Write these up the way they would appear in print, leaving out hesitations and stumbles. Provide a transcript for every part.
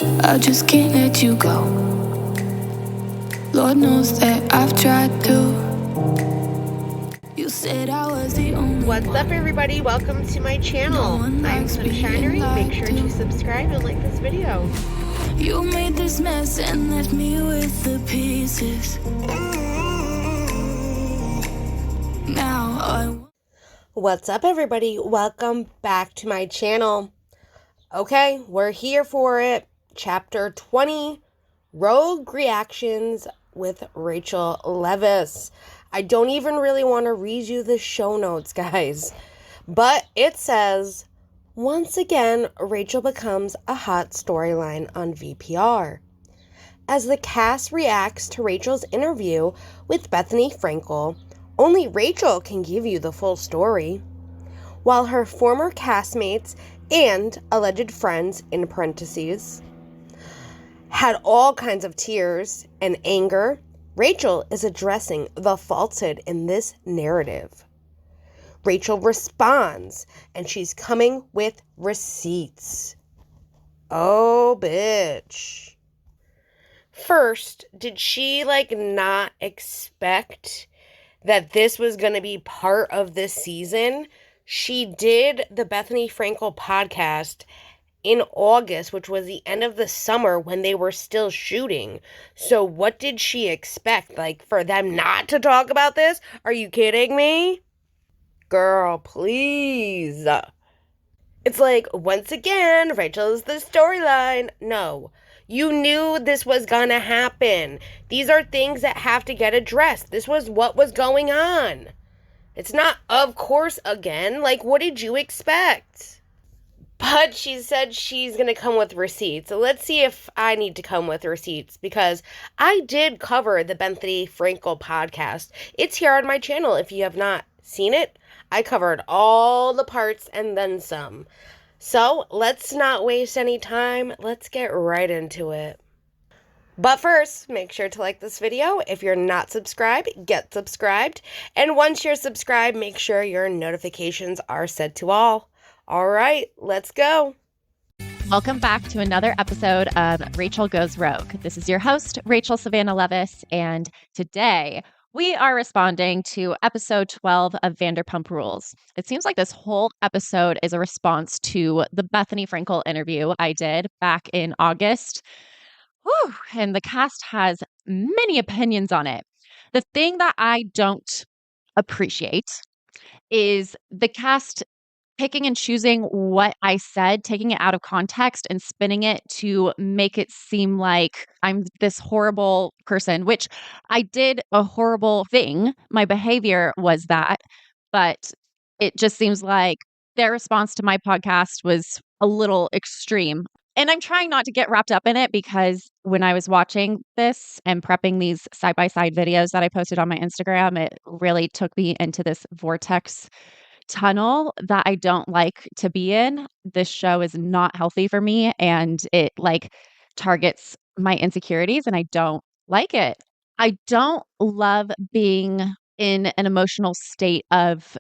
I just can't let you go. Lord knows that I've tried to. You said I was the only What's one. up, everybody? Welcome to my channel. No one I'm likes being Sunshinery. Make lied sure to. to subscribe and like this video. You made this mess and left me with the pieces. Now I What's up, everybody? Welcome back to my channel. Okay, we're here for it. Chapter 20, Rogue Reactions with Rachel Leviss. I don't even really want to read you the show notes, guys. But it says, once again, Rachel becomes a hot storyline on VPR. As the cast reacts to Rachel's interview with Bethanny Frankel, only Rachel can give you the full story. While her former castmates and alleged friends, in parentheses, had all kinds of tears and anger, Rachel is addressing the falsehood in this narrative. Rachel responds, and she's coming with receipts. Oh, bitch. First, did she, not expect that this was going to be part of this season? She did the Bethanny Frankel podcast in August, which was the end of the summer when they were still shooting. So what did she expect? For them not to talk about this? Are you kidding me? Girl, please. It's once again, Rachel is the storyline. No. You knew this was gonna happen. These are things that have to get addressed. This was what was going on. It's not, of course, again. What did you expect? But she said she's gonna come with receipts. So let's see if I need to come with receipts, because I did cover the Bethanny Frankel podcast. It's here on my channel. If you have not seen it, I covered all the parts and then some. So let's not waste any time. Let's get right into it. But first, make sure to like this video. If you're not subscribed, get subscribed. And once you're subscribed, make sure your notifications are set to all. All right, let's go. Welcome back to another episode of Rachel Goes Rogue. This is your host, Rachel Savannah Leviss, and today we are responding to episode 12 of Vanderpump Rules. It seems like this whole episode is a response to the Bethanny Frankel interview I did back in August. Whew, and the cast has many opinions on it. The thing that I don't appreciate is the cast picking and choosing what I said, taking it out of context and spinning it to make it seem like I'm this horrible person, which I did a horrible thing. My behavior was that, but it just seems like their response to my podcast was a little extreme. And I'm trying not to get wrapped up in it, because when I was watching this and prepping these side-by-side videos that I posted on my Instagram, it really took me into this vortex tunnel that I don't like to be in. This show is not healthy for me, and it targets my insecurities, and I don't like it. I don't love being in an emotional state of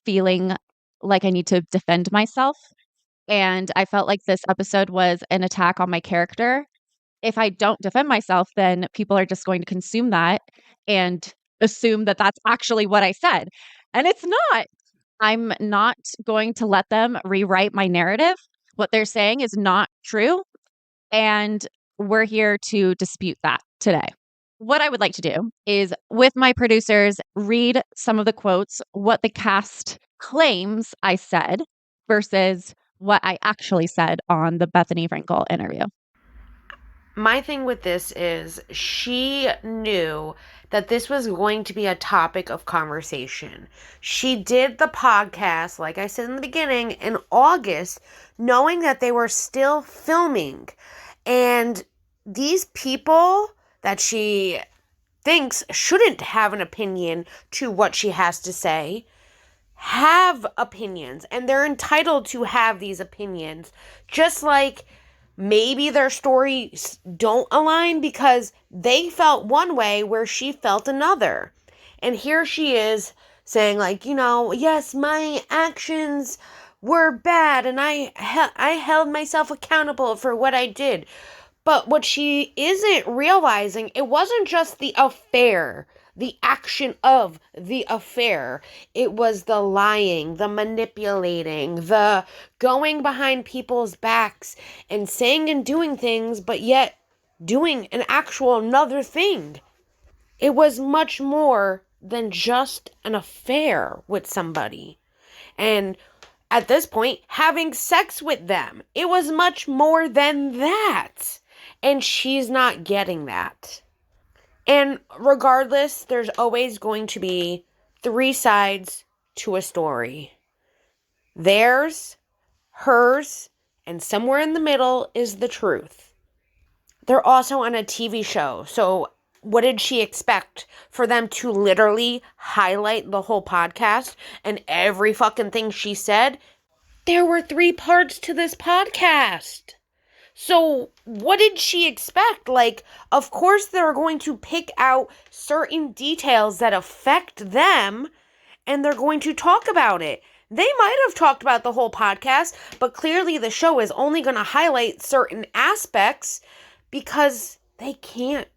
feeling like I need to defend myself. And I felt like this episode was an attack on my character. If I don't defend myself, then people are just going to consume that and assume that that's actually what I said. And it's not. I'm not going to let them rewrite my narrative. What they're saying is not true. And we're here to dispute that today. What I would like to do is, with my producers, read some of the quotes, what the cast claims I said versus what I actually said on the Bethanny Frankel interview. My thing with this is she knew that this was going to be a topic of conversation. She did the podcast, like I said in the beginning, in August, knowing that they were still filming. And these people that she thinks shouldn't have an opinion to what she has to say have opinions, and they're entitled to have these opinions. Just like maybe their stories don't align because they felt one way where she felt another. And here she is saying yes, my actions were bad and I held myself accountable for what I did. But what she isn't realizing, it wasn't just the affair, the action of the affair. It was the lying, the manipulating, the going behind people's backs and saying and doing things, but yet doing an actual another thing. It was much more than just an affair with somebody. And at this point, having sex with them. It was much more than that. And she's not getting that. And regardless, there's always going to be 3 sides to a story. Theirs, hers, and somewhere in the middle is the truth. They're also on a TV show, so what did she expect? For them to literally highlight the whole podcast and every fucking thing she said? There were 3 parts to this podcast. So what did she expect? Like, of course they're going to pick out certain details that affect them and they're going to talk about it. They might have talked about the whole podcast, but clearly the show is only going to highlight certain aspects because they can't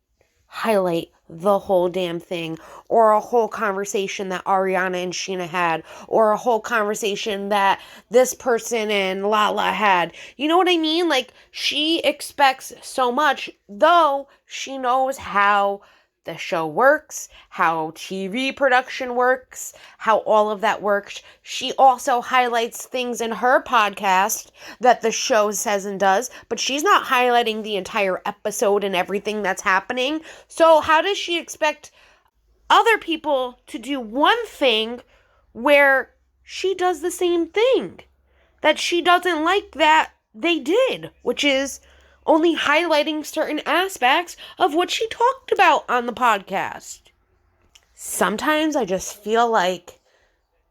highlight the whole damn thing, or a whole conversation that Ariana and Sheena had, or a whole conversation that this person and Lala had. You know what I mean? Like, she expects so much, though she knows how the show works, how TV production works, how all of that works. She also highlights things in her podcast that the show says and does, but she's not highlighting the entire episode and everything that's happening. So how does she expect other people to do one thing where she does the same thing that she doesn't like that they did, which is only highlighting certain aspects of what she talked about on the podcast? Sometimes I just feel like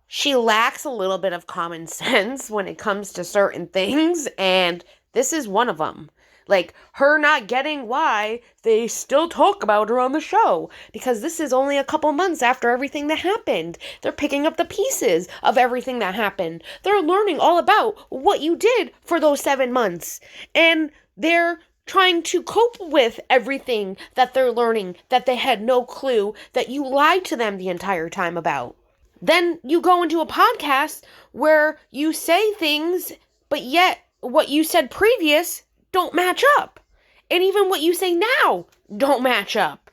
she lacks a little bit of common sense when it comes to certain things, and this is one of them. Like, her not getting why they still talk about her on the show, because this is only a couple months after everything that happened. They're picking up the pieces of everything that happened. They're learning all about what you did for those 7 months, and they're trying to cope with everything that they're learning that they had no clue that you lied to them the entire time about. Then you go into a podcast where you say things, but yet what you said previous don't match up. And even what you say now don't match up.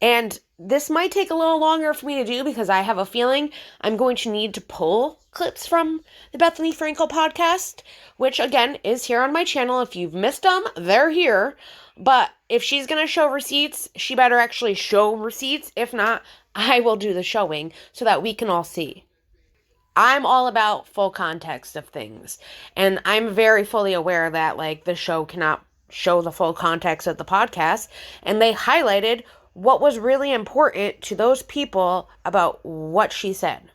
And this might take a little longer for me to do because I have a feeling I'm going to need to pull clips from the Bethanny Frankel Podcast, which again is here on my channel. If you've missed them, they're here. But if she's going to show receipts, she better actually show receipts. If not, I will do the showing so that we can all see. I'm all about full context of things. And I'm very fully aware that, like, the show cannot show the full context of the podcast. And they highlighted what was really important to those people about what she said.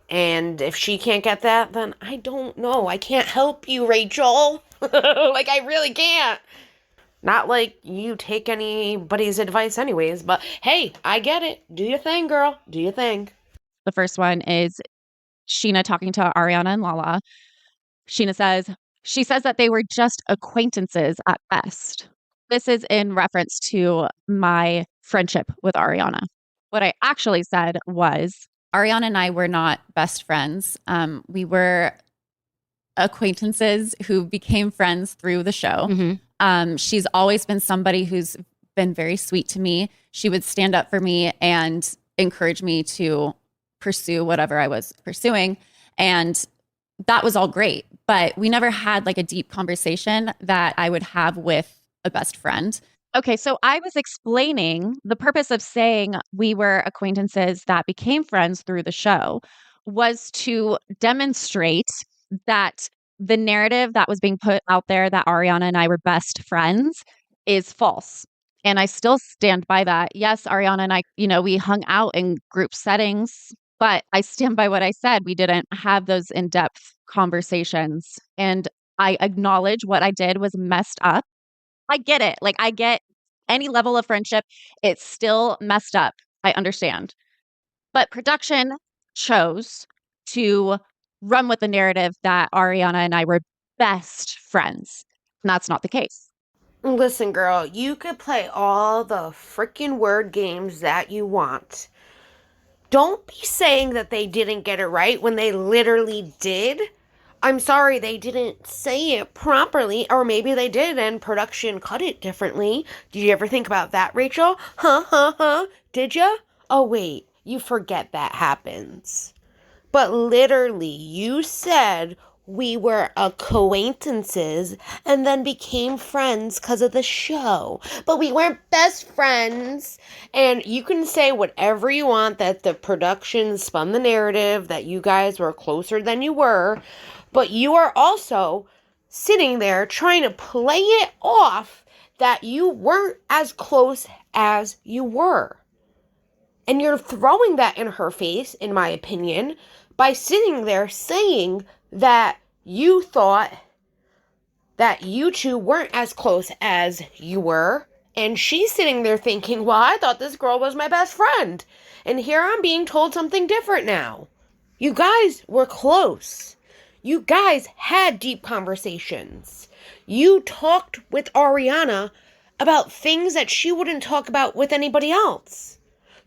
And if she can't get that, then I don't know. I can't help you, Rachel. Like, I really can't. Not like you take anybody's advice anyways, but hey, I get it. Do your thing, girl. Do your thing. The first one is Sheena talking to Ariana and Lala. She says that they were just acquaintances at best. This is in reference to my friendship with Ariana. What I actually said was Ariana and I were not best friends. We were acquaintances who became friends through the show. Mm-hmm. She's always been somebody who's been very sweet to me. She would stand up for me and encourage me to pursue whatever I was pursuing. And that was all great. But we never had like a deep conversation that I would have with a best friend. Okay, so I was explaining the purpose of saying we were acquaintances that became friends through the show was to demonstrate that the narrative that was being put out there that Ariana and I were best friends is false. And I still stand by that. Yes, Ariana and I, we hung out in group settings, but I stand by what I said. We didn't have those in-depth conversations. And I acknowledge what I did was messed up. I get it. Like, I get any level of friendship. It's still messed up. I understand. But production chose to run with the narrative that Ariana and I were best friends. And that's not the case. Listen, girl, you could play all the freaking word games that you want. Don't be saying that they didn't get it right when they literally did. I'm sorry they didn't say it properly, or maybe they did and production cut it differently. Did you ever think about that, Rachel? Huh? Did ya? Oh, wait, you forget that happens. But literally, you said we were acquaintances and then became friends because of the show. But we weren't best friends. And you can say whatever you want, that the production spun the narrative, that you guys were closer than you were. But you are also sitting there trying to play it off that you weren't as close as you were. And you're throwing that in her face, in my opinion, by sitting there saying that you thought that you two weren't as close as you were. And she's sitting there thinking, well, I thought this girl was my best friend. And here I'm being told something different now. You guys were close. You guys had deep conversations. You talked with Ariana about things that she wouldn't talk about with anybody else.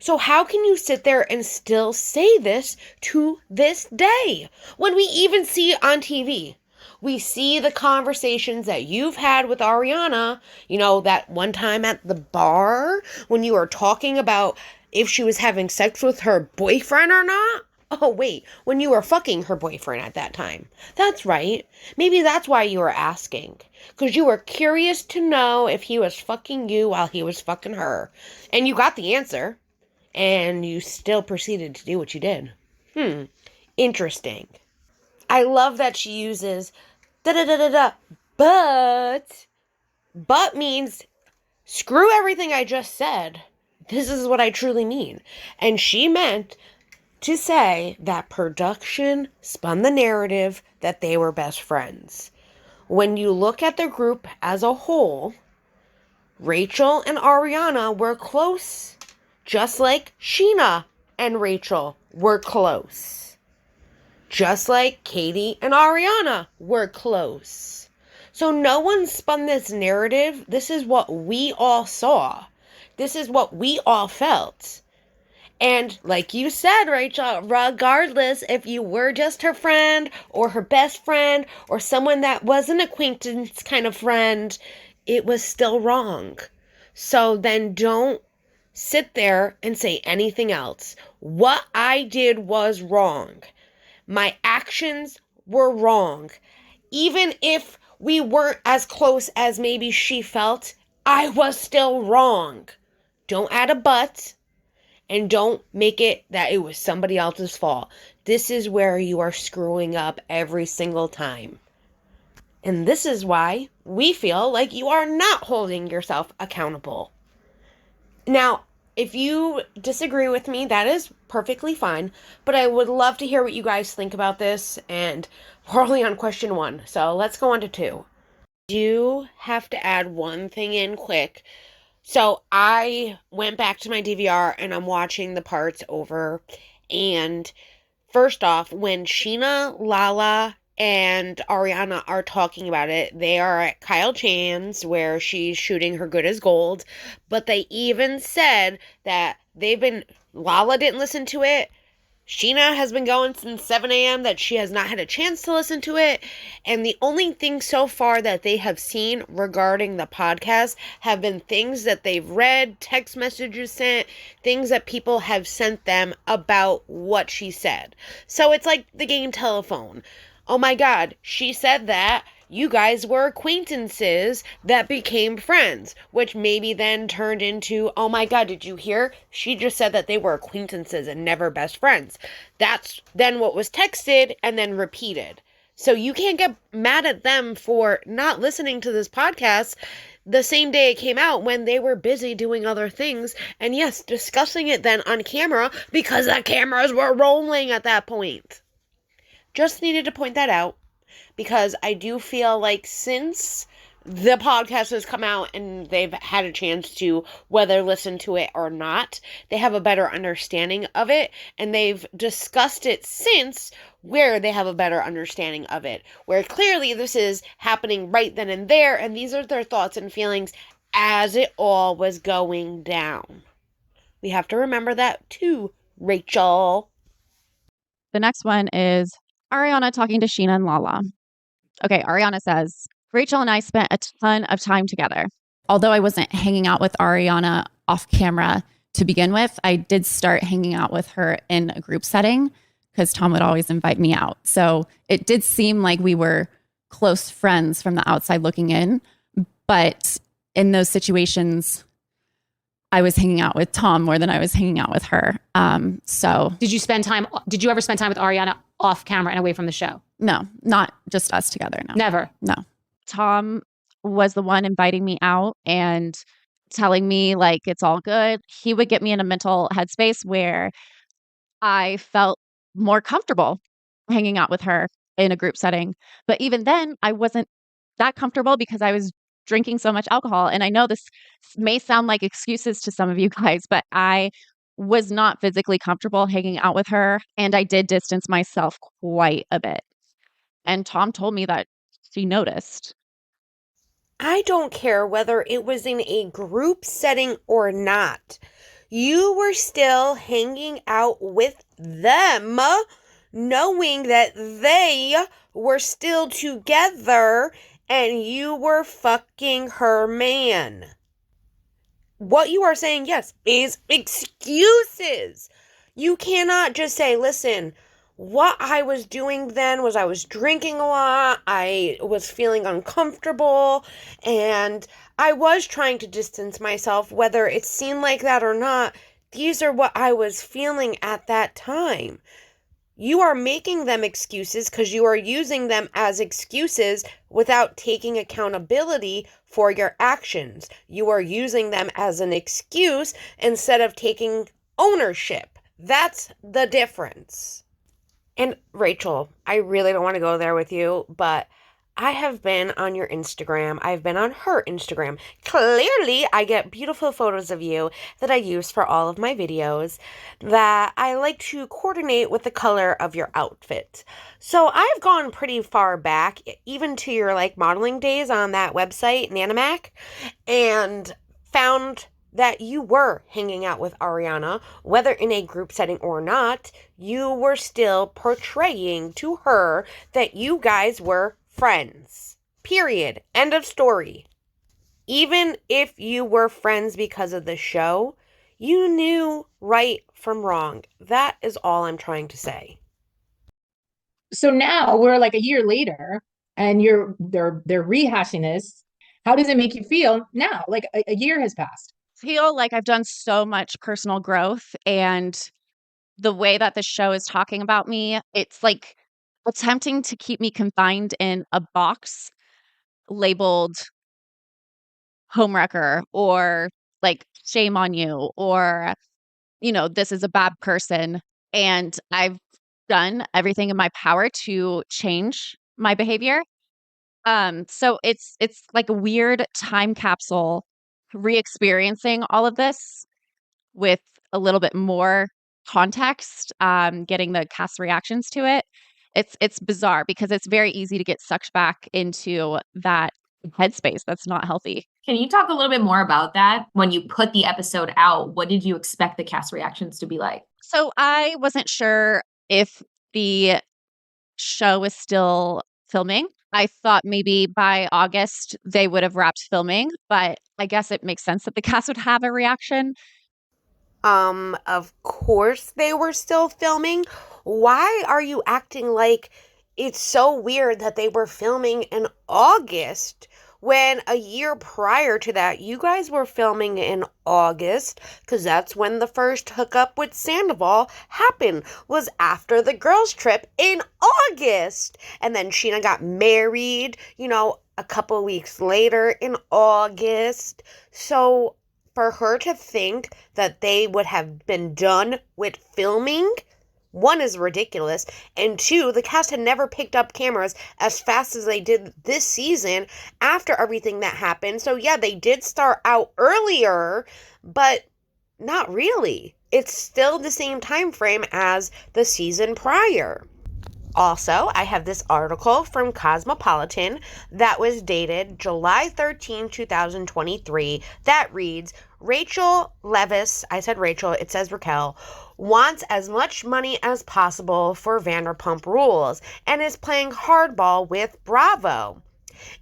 So how can you sit there and still say this to this day? When we even see it on TV. We see the conversations that you've had with Ariana. You know, that one time at the bar when you were talking about if she was having sex with her boyfriend or not. Oh, wait, when you were fucking her boyfriend at that time. That's right. Maybe that's why you were asking. Because you were curious to know if he was fucking you while he was fucking her. And you got the answer. And you still proceeded to do what you did. Interesting. I love that she uses da-da-da-da-da, but means screw everything I just said. This is what I truly mean. And she meant to say that production spun the narrative that they were best friends. When you look at the group as a whole, Rachel and Ariana were close, just like Sheena and Rachel were close. Just like Katie and Ariana were close. So no one spun this narrative. This is what we all saw. This is what we all felt. And like you said, Rachel, regardless if you were just her friend or her best friend or someone that was an acquaintance kind of friend, it was still wrong. So then don't sit there and say anything else. What I did was wrong. My actions were wrong. Even if we weren't as close as maybe she felt, I was still wrong. Don't add a but. And don't make it that it was somebody else's fault. This is where you are screwing up every single time. And this is why we feel like you are not holding yourself accountable. Now, if you disagree with me, that is perfectly fine. But I would love to hear what you guys think about this. And we're only on question 1. So let's go on to 2. You have to add one thing in quick. So I went back to my DVR and I'm watching the parts over. And first off, when Sheena, Lala, and Ariana are talking about it, they are at Kyle Chan's where she's shooting her good as gold. But they even said that Lala didn't listen to it. Sheena has been going since 7 a.m. that she has not had a chance to listen to it. And the only thing so far that they have seen regarding the podcast have been things that they've read, text messages sent, things that people have sent them about what she said. So it's like the game telephone. Oh my God, she said that. You guys were acquaintances that became friends, which maybe then turned into, oh my God, did you hear? She just said that they were acquaintances and never best friends. That's then what was texted and then repeated. So you can't get mad at them for not listening to this podcast the same day it came out when they were busy doing other things. And yes, discussing it then on camera because the cameras were rolling at that point. Just needed to point that out. Because I do feel like since the podcast has come out and they've had a chance to whether listen to it or not, they have a better understanding of it, and they've discussed it since where they have a better understanding of it, where clearly this is happening right then and there, and these are their thoughts and feelings as it all was going down. We have to remember that too, Rachel. The next one is Ariana talking to Sheena and Lala. Okay, Ariana says, Rachel and I spent a ton of time together. Although I wasn't hanging out with Ariana off camera to begin with, I did start hanging out with her in a group setting because Tom would always invite me out. So it did seem like we were close friends from the outside looking in. But in those situations, I was hanging out with Tom more than I was hanging out with her. So did you ever spend time with Ariana off camera and away from the show? No, not just us together. No, never. No. Tom was the one inviting me out and telling me like, it's all good. He would get me in a mental headspace where I felt more comfortable hanging out with her in a group setting. But even then I wasn't that comfortable because I was drinking so much alcohol. And I know this may sound like excuses to some of you guys, but I was not physically comfortable hanging out with her. And I did distance myself quite a bit. And Tom told me that she noticed. I don't care whether it was in a group setting or not. You were still hanging out with them, knowing that they were still together and you were fucking her man. What you are saying, yes, is excuses. You cannot just say, listen, what I was doing then was I was drinking a lot, I was feeling uncomfortable, and I was trying to distance myself, whether it seemed like that or not. These are what I was feeling at that time. You are making them excuses because you are using them as excuses without taking accountability for your actions. You are using them as an excuse instead of taking ownership. That's the difference. And Rachel, I really don't want to go there with you, but I have been on your Instagram. I've been on her Instagram. Clearly, I get beautiful photos of you that I use for all of my videos that I like to coordinate with the color of your outfit. So I've gone pretty far back, even to your modeling days on that website, Nanomac, and found that you were hanging out with Ariana, whether in a group setting or not. You were still portraying to her that you guys were friends. Period. End of story. Even if you were friends because of the show, you knew right from wrong. That is all I'm trying to say. So now we're like a year later and they're rehashing this. How does it make you feel now? Like a year has passed. Feel like I've done so much personal growth, and the way that the show is talking about me, it's like attempting to keep me confined in a box labeled homewrecker or like shame on you or, this is a bad person. And I've done everything in my power to change my behavior. So it's like a weird time capsule re-experiencing all of this with a little bit more context, getting the cast reactions to it. It's bizarre because it's very easy to get sucked back into that headspace that's not healthy. Can you talk a little bit more about that? When you put the episode out, what did you expect the cast reactions to be like? So I wasn't sure if the show was still filming. I thought maybe by August they would have wrapped filming, but I guess it makes sense that the cast would have a reaction. Of course they were still filming. Why are you acting like it's so weird that they were filming in August when a year prior to that, you guys were filming in August? Because that's when the first hookup with Sandoval happened, was after the girls' trip in August. And then Sheena got married, a couple weeks later in August. So for her to think that they would have been done with filming one is ridiculous, and two, the cast had never picked up cameras as fast as they did this season after everything that happened. So yeah, they did start out earlier, but not really. It's still the same time frame as the season prior. Also, I have this article from Cosmopolitan that was dated July 13, 2023, that reads, Rachel Leviss, I said Rachel, it says Raquel, wants as much money as possible for Vanderpump Rules and is playing hardball with Bravo.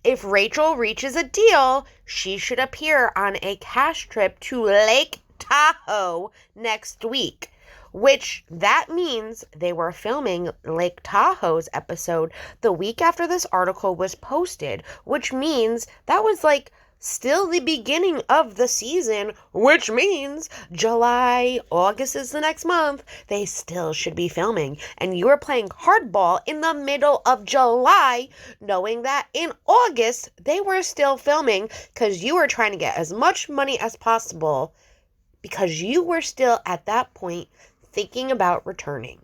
If Rachel reaches a deal, she should appear on a cash trip to Lake Tahoe next week. Which that means they were filming Lake Tahoe's episode the week after this article was posted, which means that was like still the beginning of the season, which means July, August is the next month, they still should be filming. And you were playing hardball in the middle of July, knowing that in August they were still filming because you were trying to get as much money as possible because you were still at that point thinking about returning.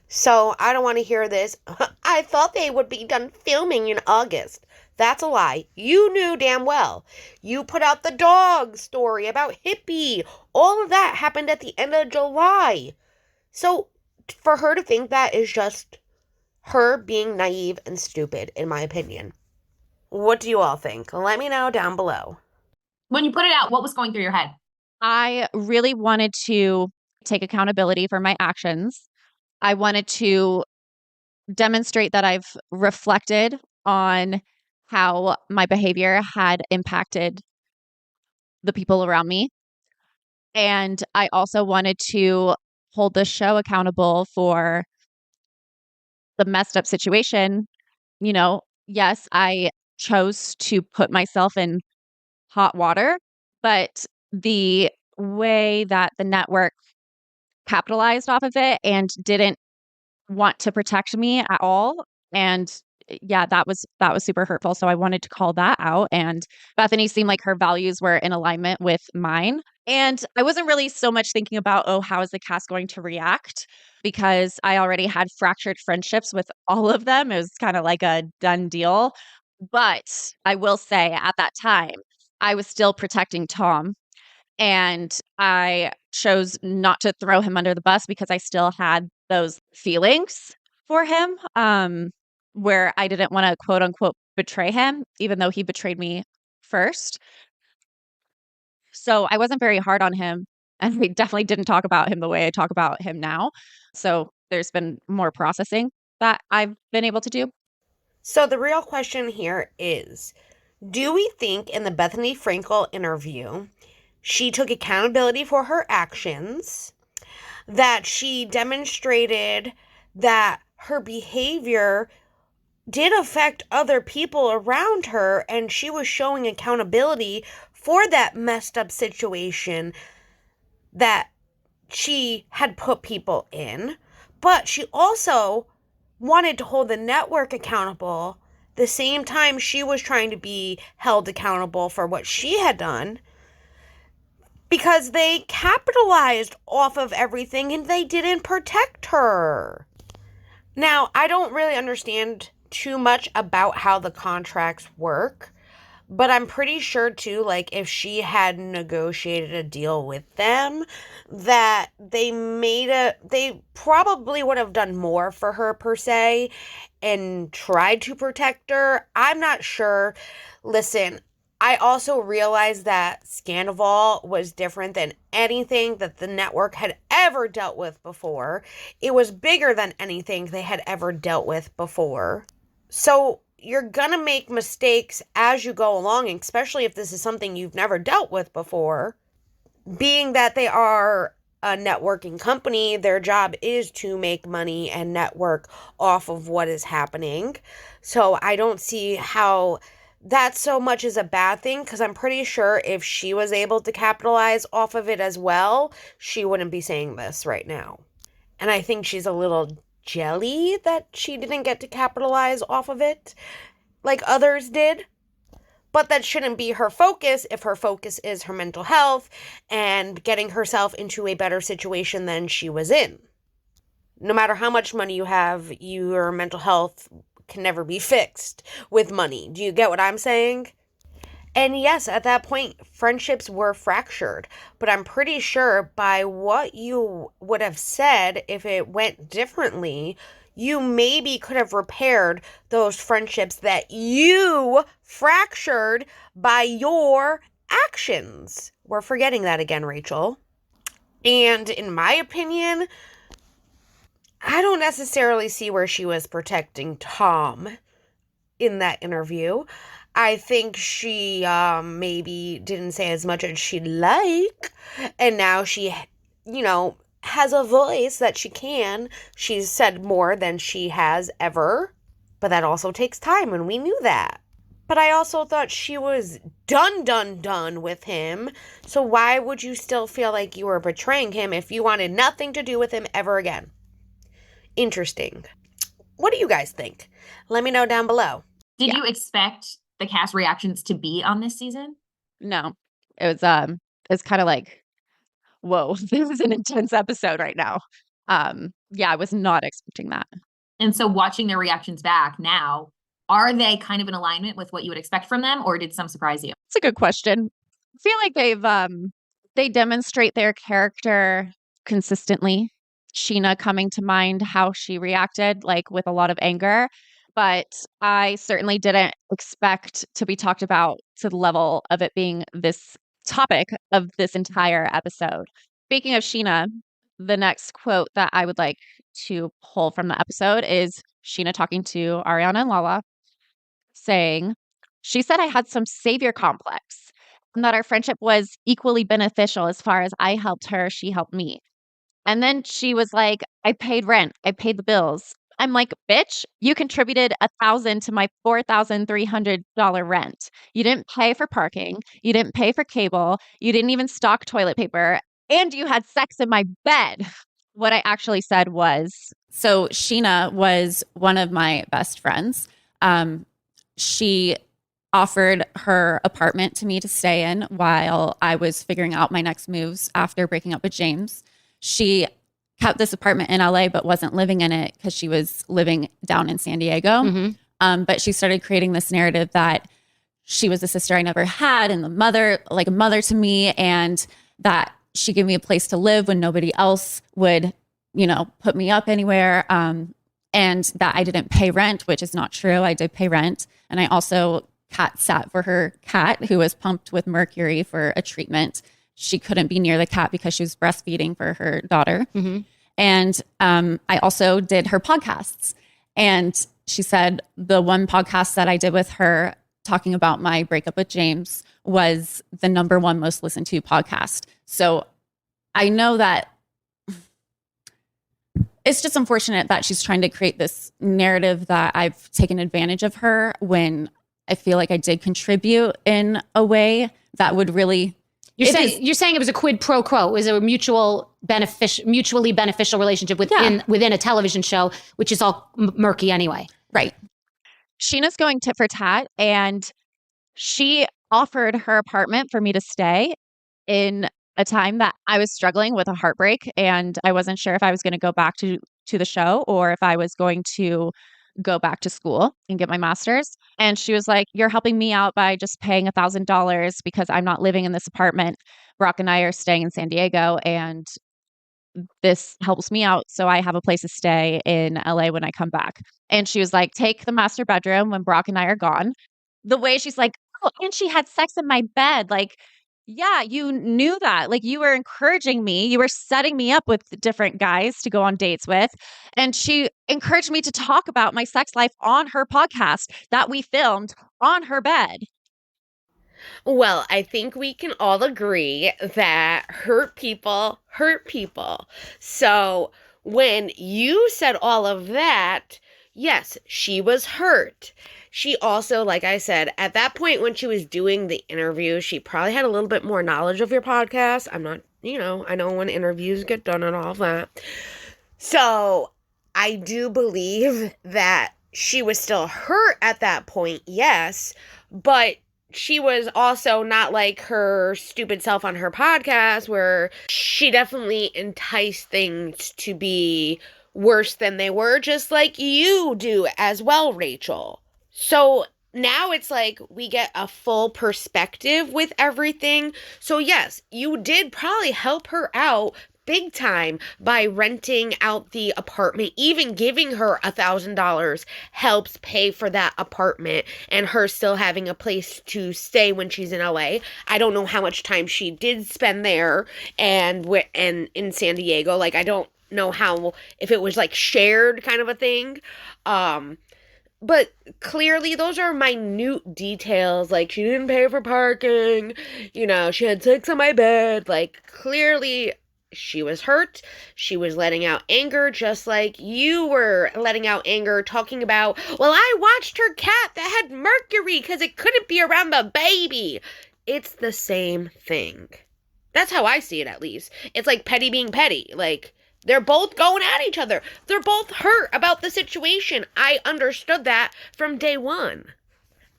So I don't want to hear this. I thought they would be done filming in August. That's a lie. You knew damn well. You put out the dog story about Hippie. All of that happened at the end of July. So for her to think that is just her being naive and stupid, in my opinion. What do you all think? Let me know down below. When you put it out, what was going through your head? I really wanted to take accountability for my actions. I wanted to demonstrate that I've reflected on how my behavior had impacted the people around me. And I also wanted to hold the show accountable for the messed up situation. You know, yes, I chose to put myself in hot water, but the way that the network capitalized off of it and didn't want to protect me at all. And yeah, that was super hurtful. So I wanted to call that out. And Bethenny seemed like her values were in alignment with mine. And I wasn't really so much thinking about, oh, how is the cast going to react? Because I already had fractured friendships with all of them. It was kind of like a done deal. But I will say at that time, I was still protecting Tom. And I chose not to throw him under the bus because I still had those feelings for him, where I didn't want to quote unquote betray him, even though he betrayed me first. So I wasn't very hard on him. And we definitely didn't talk about him the way I talk about him now. So there's been more processing that I've been able to do. So the real question here is, do we think in the Bethanny Frankel interview, she took accountability for her actions, that she demonstrated that her behavior did affect other people around her, and she was showing accountability for that messed up situation that she had put people in, but she also wanted to hold the network accountable the same time she was trying to be held accountable for what she had done, because they capitalized off of everything and they didn't protect her. Now, I don't really understand too much about how the contracts work, but I'm pretty sure too, like if she had negotiated a deal with them, that they probably would have done more for her per se and tried to protect her. I'm not sure. Listen, I also realized that Scandoval was different than anything that the network had ever dealt with before. It was bigger than anything they had ever dealt with before. So you're gonna make mistakes as you go along, especially if this is something you've never dealt with before. Being that they are a networking company, their job is to make money and network off of what is happening. So I don't see how that so much is a bad thing, because I'm pretty sure if she was able to capitalize off of it as well, she wouldn't be saying this right now. And I think she's a little jelly that she didn't get to capitalize off of it like others did. But that shouldn't be her focus if her focus is her mental health and getting herself into a better situation than she was in. No matter how much money you have, your mental health can never be fixed with money. Do you get what I'm saying? And yes, at that point, friendships were fractured. But I'm pretty sure by what you would have said, if it went differently, you maybe could have repaired those friendships that you fractured by your actions. We're forgetting that again, Rachel. And in my opinion, I don't necessarily see where she was protecting Tom in that interview. I think she maybe didn't say as much as she'd like. And now she, has a voice that she can. She's said more than she has ever. But that also takes time, and we knew that. But I also thought she was done with him. So why would you still feel like you were betraying him if you wanted nothing to do with him ever again? Interesting. What do you guys think? Let me know down below. Did you expect the cast reactions to be on this season? No. It's kind of like, whoa, this is an intense episode right now. I was not expecting that. And so watching their reactions back now, are they kind of in alignment with what you would expect from them, or did some surprise you? It's a good question. I feel like they demonstrate their character consistently. Sheena coming to mind, how she reacted, like with a lot of anger. But I certainly didn't expect to be talked about to the level of it being this topic of this entire episode. Speaking of Sheena, the next quote that I would like to pull from the episode is Sheena talking to Ariana and Lala, saying, she said I had some savior complex and that our friendship was equally beneficial as far as I helped her, she helped me. And then she was like, I paid rent. I paid the bills. I'm like, bitch, you contributed $1,000 to my $4,300 rent. You didn't pay for parking. You didn't pay for cable. You didn't even stock toilet paper. And you had sex in my bed. What I actually said was, so Sheena was one of my best friends. She offered her apartment to me to stay in while I was figuring out my next moves after breaking up with James. She kept this apartment in LA, but wasn't living in it because she was living down in San Diego. Mm-hmm. But she started creating this narrative that she was a sister I never had and a mother to me, and that she gave me a place to live when nobody else would, put me up anywhere. And that I didn't pay rent, which is not true. I did pay rent. And I also cat sat for her cat who was pumped with mercury for a treatment. She couldn't be near the cat because she was breastfeeding for her daughter. Mm-hmm. And I also did her podcasts. And she said the one podcast that I did with her talking about my breakup with James was the #1 most listened to podcast. So I know that it's just unfortunate that she's trying to create this narrative that I've taken advantage of her when I feel like I did contribute in a way that would really... You're saying it was a quid pro quo. It was a mutually beneficial relationship within a television show, which is all murky anyway. Right. Sheena's going tit for tat, and she offered her apartment for me to stay in a time that I was struggling with a heartbreak, and I wasn't sure if I was going to go back to the show or if I was going to go back to school and get my master's. And she was like, you're helping me out by just paying $1,000 because I'm not living in this apartment. Brock and I are staying in San Diego, and this helps me out. So I have a place to stay in LA when I come back. And she was like, take the master bedroom when Brock and I are gone. The way she's like, oh, and she had sex in my bed. Like, yeah, you knew that. Like, you were encouraging me. You were setting me up with different guys to go on dates with. And she encouraged me to talk about my sex life on her podcast that we filmed on her bed. Well, I think we can all agree that hurt people hurt people. So when you said all of that, yes, she was hurt. She also, like I said, at that point when she was doing the interview, she probably had a little bit more knowledge of your podcast. I'm not, I know when interviews get done and all of that. So I do believe that she was still hurt at that point, yes, but she was also not like her stupid self on her podcast, where she definitely enticed things to be worse than they were, just like you do as well, Rachel. So now it's like we get a full perspective with everything. So yes, you did probably help her out big time by renting out the apartment. Even giving her $1,000 helps pay for that apartment and her still having a place to stay when she's in LA. I don't know how much time she did spend there and in San Diego. Like, I don't know how, if it was like shared kind of a thing. But clearly those are minute details. Like, she didn't pay for parking, you know, she had sex on my bed. Like, clearly she was hurt. She was letting out anger, just like you were letting out anger, talking about, well, I watched her cat that had mercury because it couldn't be around the baby. It's the same thing. That's how I see it, at least. It's like petty being petty. Like, they're both going at each other. They're both hurt about the situation. I understood that from day one.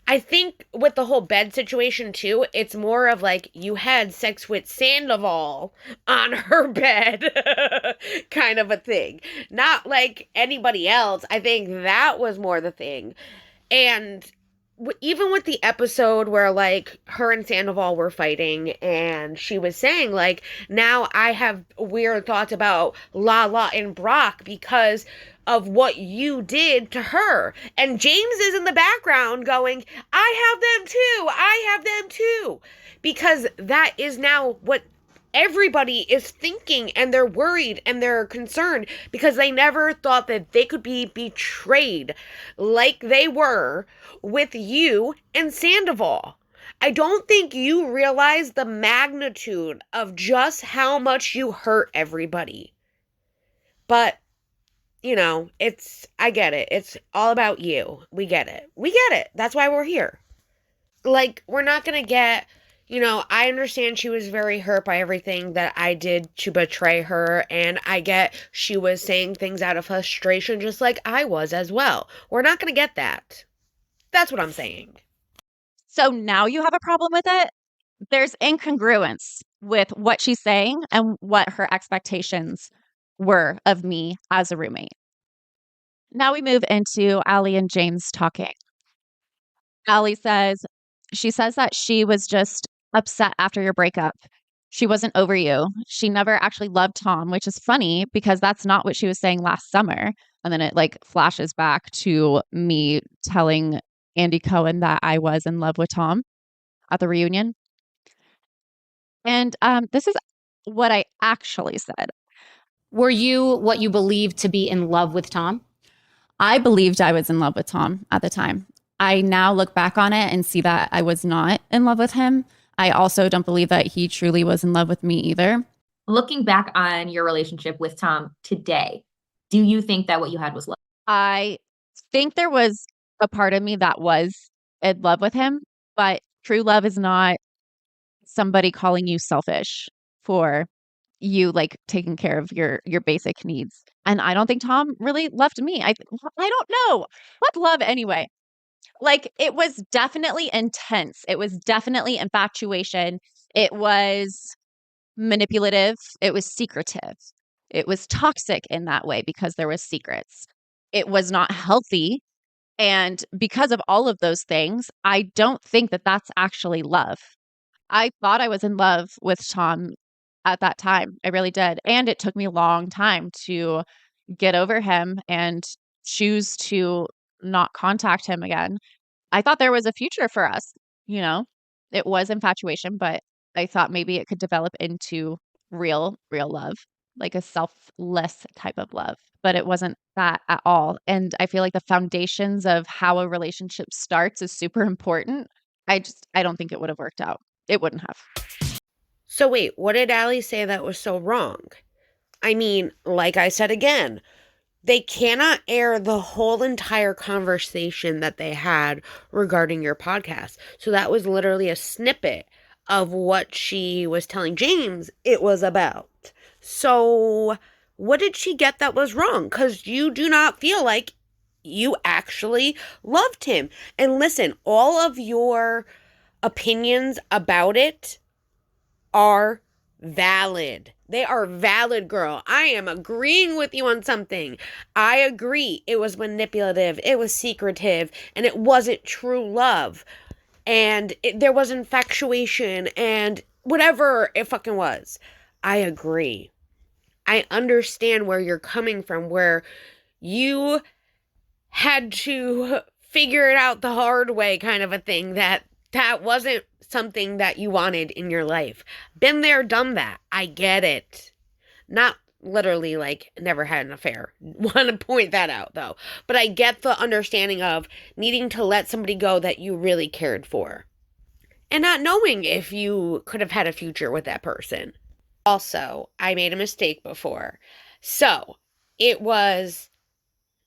I think with the whole bed situation, too, it's more of like, you had sex with Sandoval on her bed kind of a thing. Not like anybody else. I think that was more the thing. And even with the episode where, like, her and Sandoval were fighting and she was saying, like, now I have weird thoughts about Lala and Brock because of what you did to her. And James is in the background going, I have them too. Because that is now what everybody is thinking, and they're worried and they're concerned because they never thought that they could be betrayed like they were with you and Sandoval. I don't think you realize the magnitude of just how much you hurt everybody. But, you know, I get it. It's all about you. We get it. That's why we're here. Like, we're not gonna get, you know, I understand she was very hurt by everything that I did to betray her, and I get she was saying things out of frustration just like I was as well. We're not going to get that. That's what I'm saying. So now you have a problem with it? There's incongruence with what she's saying and what her expectations were of me as a roommate. Now we move into Allie and James talking. Allie says that she was just upset after your breakup. She wasn't over you. She never actually loved Tom, which is funny because that's not what she was saying last summer. And then it like flashes back to me telling Andy Cohen that I was in love with Tom at the reunion. And this is what I actually said. Were you what you believed to be in love with Tom? I believed I was in love with Tom at the time. I now look back on it and see that I was not in love with him. I also don't believe that he truly was in love with me either. Looking back on your relationship with Tom today, do you think that what you had was love? I think there was a part of me that was in love with him, but true love is not somebody calling you selfish for you like taking care of your basic needs. And I don't think Tom really loved me. I don't know. What love anyway? Like, it was definitely intense. It was definitely infatuation. It was manipulative. It was secretive. It was toxic in that way because there was secrets. It was not healthy. And because of all of those things, I don't think that that's actually love. I thought I was in love with Tom at that time. I really did. And it took me a long time to get over him and choose to not contact him again. I thought there was a future for us, you know. It was infatuation, but I thought maybe it could develop into real love, like a selfless type of love. But it wasn't that at all. And I feel like the foundations of how a relationship starts is super important. I don't think it would have worked out. It wouldn't have. So wait, what did Allie say that was so wrong? I mean, like I said again, they cannot air the whole entire conversation that they had regarding your podcast. So that was literally a snippet of what she was telling James it was about. So what did she get that was wrong? Because you do not feel like you actually loved him. And listen, all of your opinions about it are valid. They are valid, girl. I am agreeing with you on something. I agree. It was manipulative. It was secretive. And it wasn't true love. And there was infatuation and whatever it fucking was. I agree. I understand where you're coming from, where you had to figure it out the hard way, kind of a thing, that wasn't something that you wanted in your life. Been there, done that. I get it. Not literally like never had an affair. Want to point that out though. But I get the understanding of needing to let somebody go that you really cared for. And not knowing if you could have had a future with that person. Also, I made a mistake before. So, it was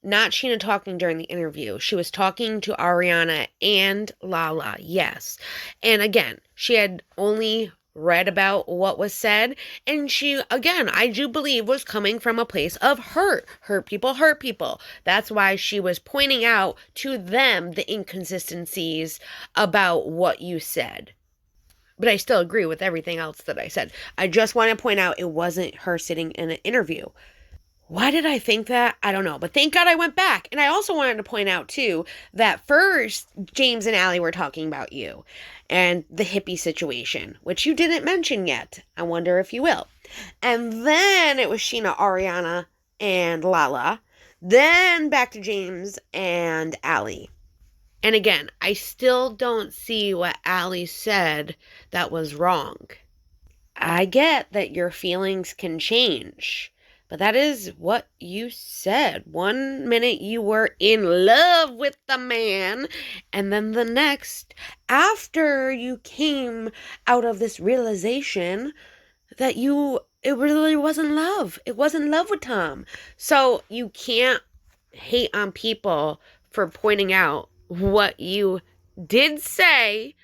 not Sheena talking during the interview. She was talking to Ariana and Lala, yes. And again, she had only read about what was said. And she, again, I do believe was coming from a place of hurt. Hurt people. That's why she was pointing out to them the inconsistencies about what you said. But I still agree with everything else that I said. I just want to point out it wasn't her sitting in an interview. Why did I think that? I don't know. But thank God I went back. And I also wanted to point out, too, that first James and Allie were talking about you and the hippie situation, which you didn't mention yet. I wonder if you will. And then it was Sheena, Ariana, and Lala. Then back to James and Allie. And again, I still don't see what Allie said that was wrong. I get that your feelings can change, but that is what you said. 1 minute you were in love with the man, and then the next, after you came out of this realization that it really wasn't love. It wasn't love with Tom. So you can't hate on people for pointing out what you did say.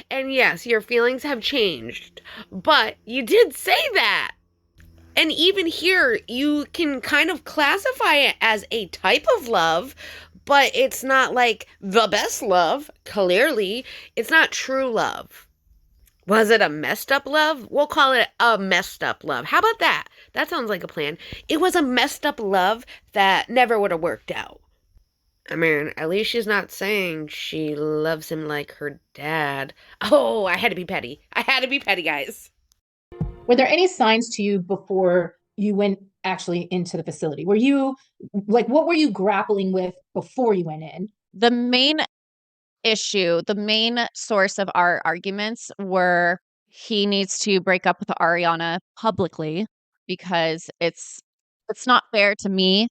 And yes, your feelings have changed, but you did say that. And even here, you can kind of classify it as a type of love, but it's not like the best love. Clearly, it's not true love. Was it a messed up love? We'll call it a messed up love. How about that? That sounds like a plan. It was a messed up love that never would have worked out. I mean, at least she's not saying she loves him like her dad. Oh, I had to be petty. Guys. Were there any signs to you before you went actually into the facility? Were you, like, what were you grappling with before you went in? The main issue, the main source of our arguments were he needs to break up with Ariana publicly because it's not fair to me,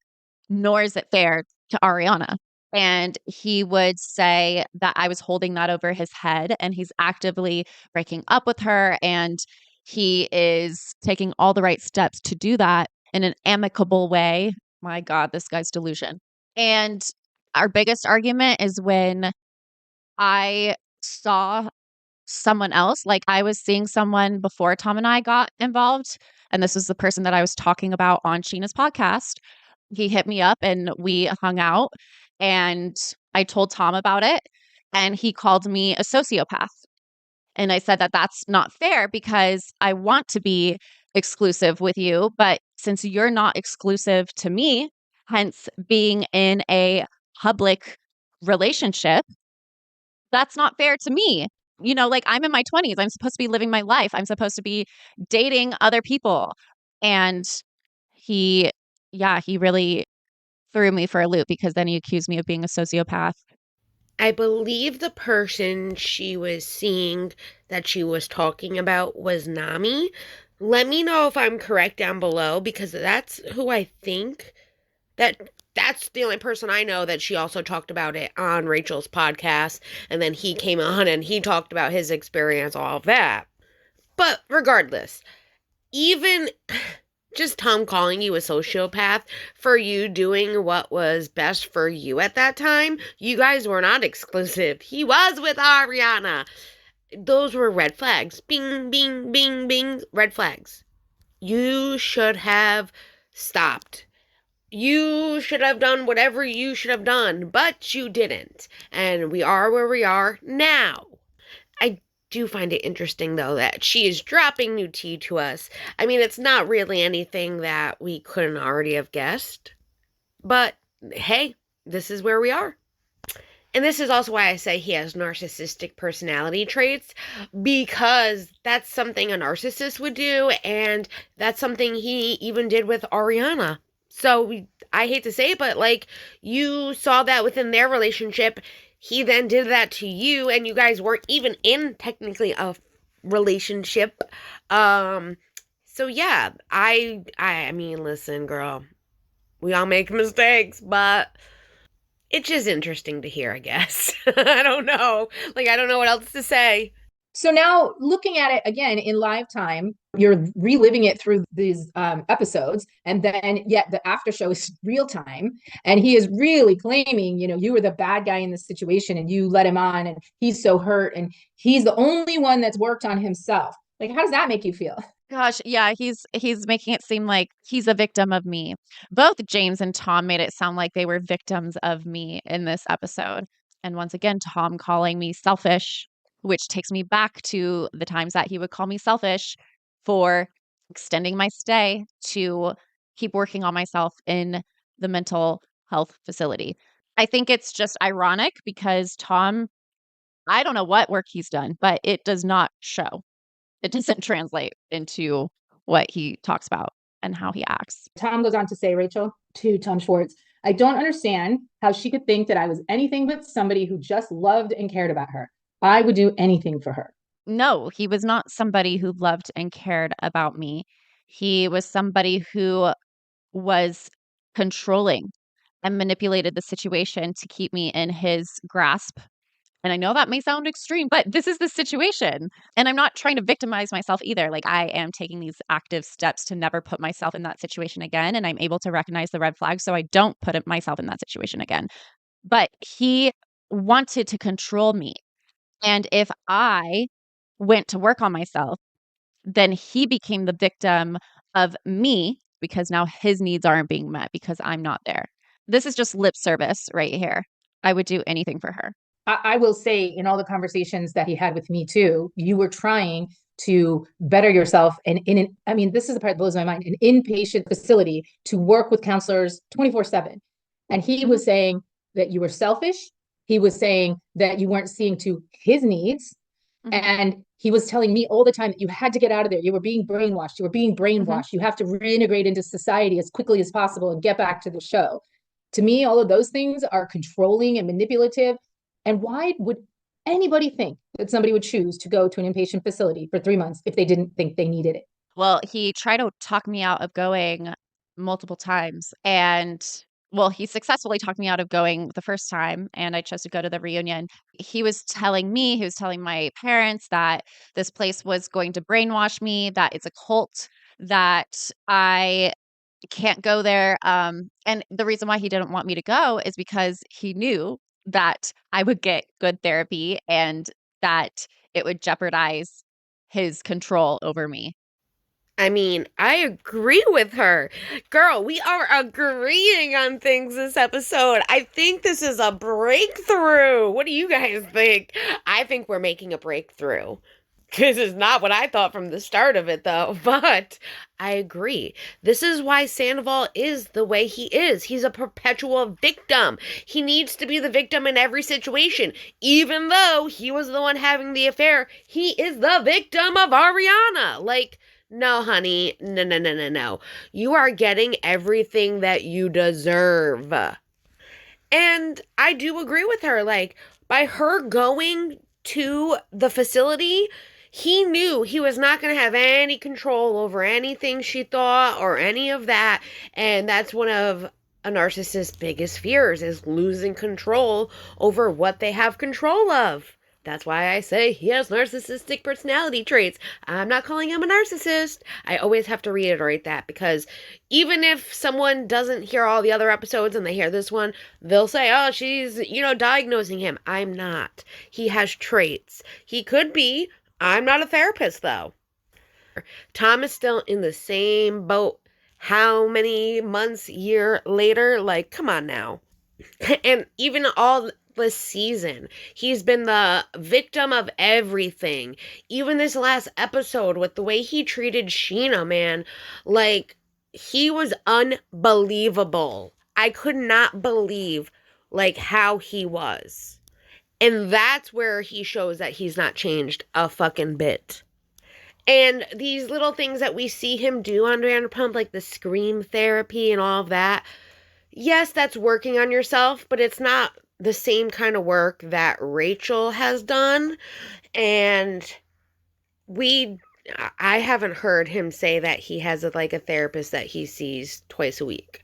nor is it fair to Ariana. And he would say that I was holding that over his head, and he's actively breaking up with her, and he is taking all the right steps to do that in an amicable way. My God, this guy's delusion. And our biggest argument is when I saw someone else, like I was seeing someone before Tom and I got involved. And this was the person that I was talking about on Sheena's podcast. He hit me up and we hung out, and I told Tom about it, and he called me a sociopath. And I said that that's not fair because I want to be exclusive with you, but since you're not exclusive to me, hence being in a public relationship, that's not fair to me. You know, like I'm in my 20s. I'm supposed to be living my life. I'm supposed to be dating other people. And he really threw me for a loop because then he accused me of being a sociopath. I believe the person she was seeing that she was talking about was Nami. Let me know if I'm correct down below, because that's who I think. That's the only person I know that she also talked about it on Rachel's podcast. And then he came on and he talked about his experience, all of that. But regardless, even just Tom calling you a sociopath for you doing what was best for you at that time, you guys were not exclusive. He was with Ariana. Those were red flags. Bing, bing, bing, bing. Red flags. You should have stopped. You should have done whatever you should have done, but you didn't. And we are where we are now. I do find it interesting, though, that she is dropping new tea to us. I mean, it's not really anything that we couldn't already have guessed. But, hey, this is where we are. And this is also why I say he has narcissistic personality traits, because that's something a narcissist would do, and that's something he even did with Ariana. So, I hate to say it, but, like, you saw that within their relationship. He then did that to you, and you guys weren't even in, technically, a relationship. So, yeah, I mean, listen, girl, we all make mistakes, but it's just interesting to hear, I guess. I don't know. Like, I don't know what else to say. So now looking at it again in live time, you're reliving it through these episodes, and then yet the after show is real time, and he is really claiming, you were the bad guy in this situation and you let him on, and he's so hurt, and he's the only one that's worked on himself. Like, how does that make you feel? Gosh, yeah, he's making it seem like he's a victim of me. Both James and Tom made it sound like they were victims of me in this episode. And once again, Tom calling me selfish, which takes me back to the times that he would call me selfish for extending my stay to keep working on myself in the mental health facility. I think it's just ironic because Tom, I don't know what work he's done, but it does not show. It doesn't translate into what he talks about and how he acts. Tom goes on to say, Rachel, to Tom Schwartz, I don't understand how she could think that I was anything but somebody who just loved and cared about her. I would do anything for her. No, he was not somebody who loved and cared about me. He was somebody who was controlling and manipulated the situation to keep me in his grasp. And I know that may sound extreme, but this is the situation. And I'm not trying to victimize myself either. Like, I am taking these active steps to never put myself in that situation again. And I'm able to recognize the red flags so I don't put myself in that situation again. But he wanted to control me. And if I went to work on myself, then he became the victim of me because now his needs aren't being met because I'm not there. This is just lip service right here. I would do anything for her. I will say, in all the conversations that he had with me too, you were trying to better yourself. And this is the part that blows my mind, an inpatient facility to work with counselors 24/7. And he was saying that you were selfish. He was saying that you weren't seeing to his needs. Mm-hmm. And he was telling me all the time that you had to get out of there. You were being brainwashed. Mm-hmm. You have to reintegrate into society as quickly as possible and get back to the show. To me, all of those things are controlling and manipulative. And why would anybody think that somebody would choose to go to an inpatient facility for 3 months if they didn't think they needed it? Well, he tried to talk me out of going multiple times. And well, he successfully talked me out of going the first time, and I chose to go to the reunion. He was telling my parents that this place was going to brainwash me, that it's a cult, that I can't go there. And the reason why he didn't want me to go is because he knew that I would get good therapy and that it would jeopardize his control over me. I mean, I agree with her. Girl, we are agreeing on things this episode. I think this is a breakthrough. What do you guys think? I think we're making a breakthrough. This is not what I thought from the start of it, though, but I agree. This is why Sandoval is the way he is. He's a perpetual victim. He needs to be the victim in every situation. Even though he was the one having the affair, he is the victim of Ariana. Like, no, honey, no. You are getting everything that you deserve. And I do agree with her. Like, by her going to the facility, he knew he was not going to have any control over anything she thought or any of that. And that's one of a narcissist's biggest fears, is losing control over what they have control of. That's why I say he has narcissistic personality traits. I'm not calling him a narcissist. I always have to reiterate that, because even if someone doesn't hear all the other episodes and they hear this one, they'll say, oh, she's, diagnosing him. I'm not. He has traits. He could be. I'm not a therapist, though. Tom is still in the same boat. How many months, year later? Like, come on now. And even all this season. He's been the victim of everything. Even this last episode with the way he treated Sheena, man. Like, he was unbelievable. I could not believe, like, how he was. And that's where he shows that he's not changed a fucking bit. And these little things that we see him do on Vanderpump, like the scream therapy and all of that, yes, that's working on yourself, but it's not the same kind of work that Rachel has done. And I haven't heard him say that he has a therapist that he sees twice a week.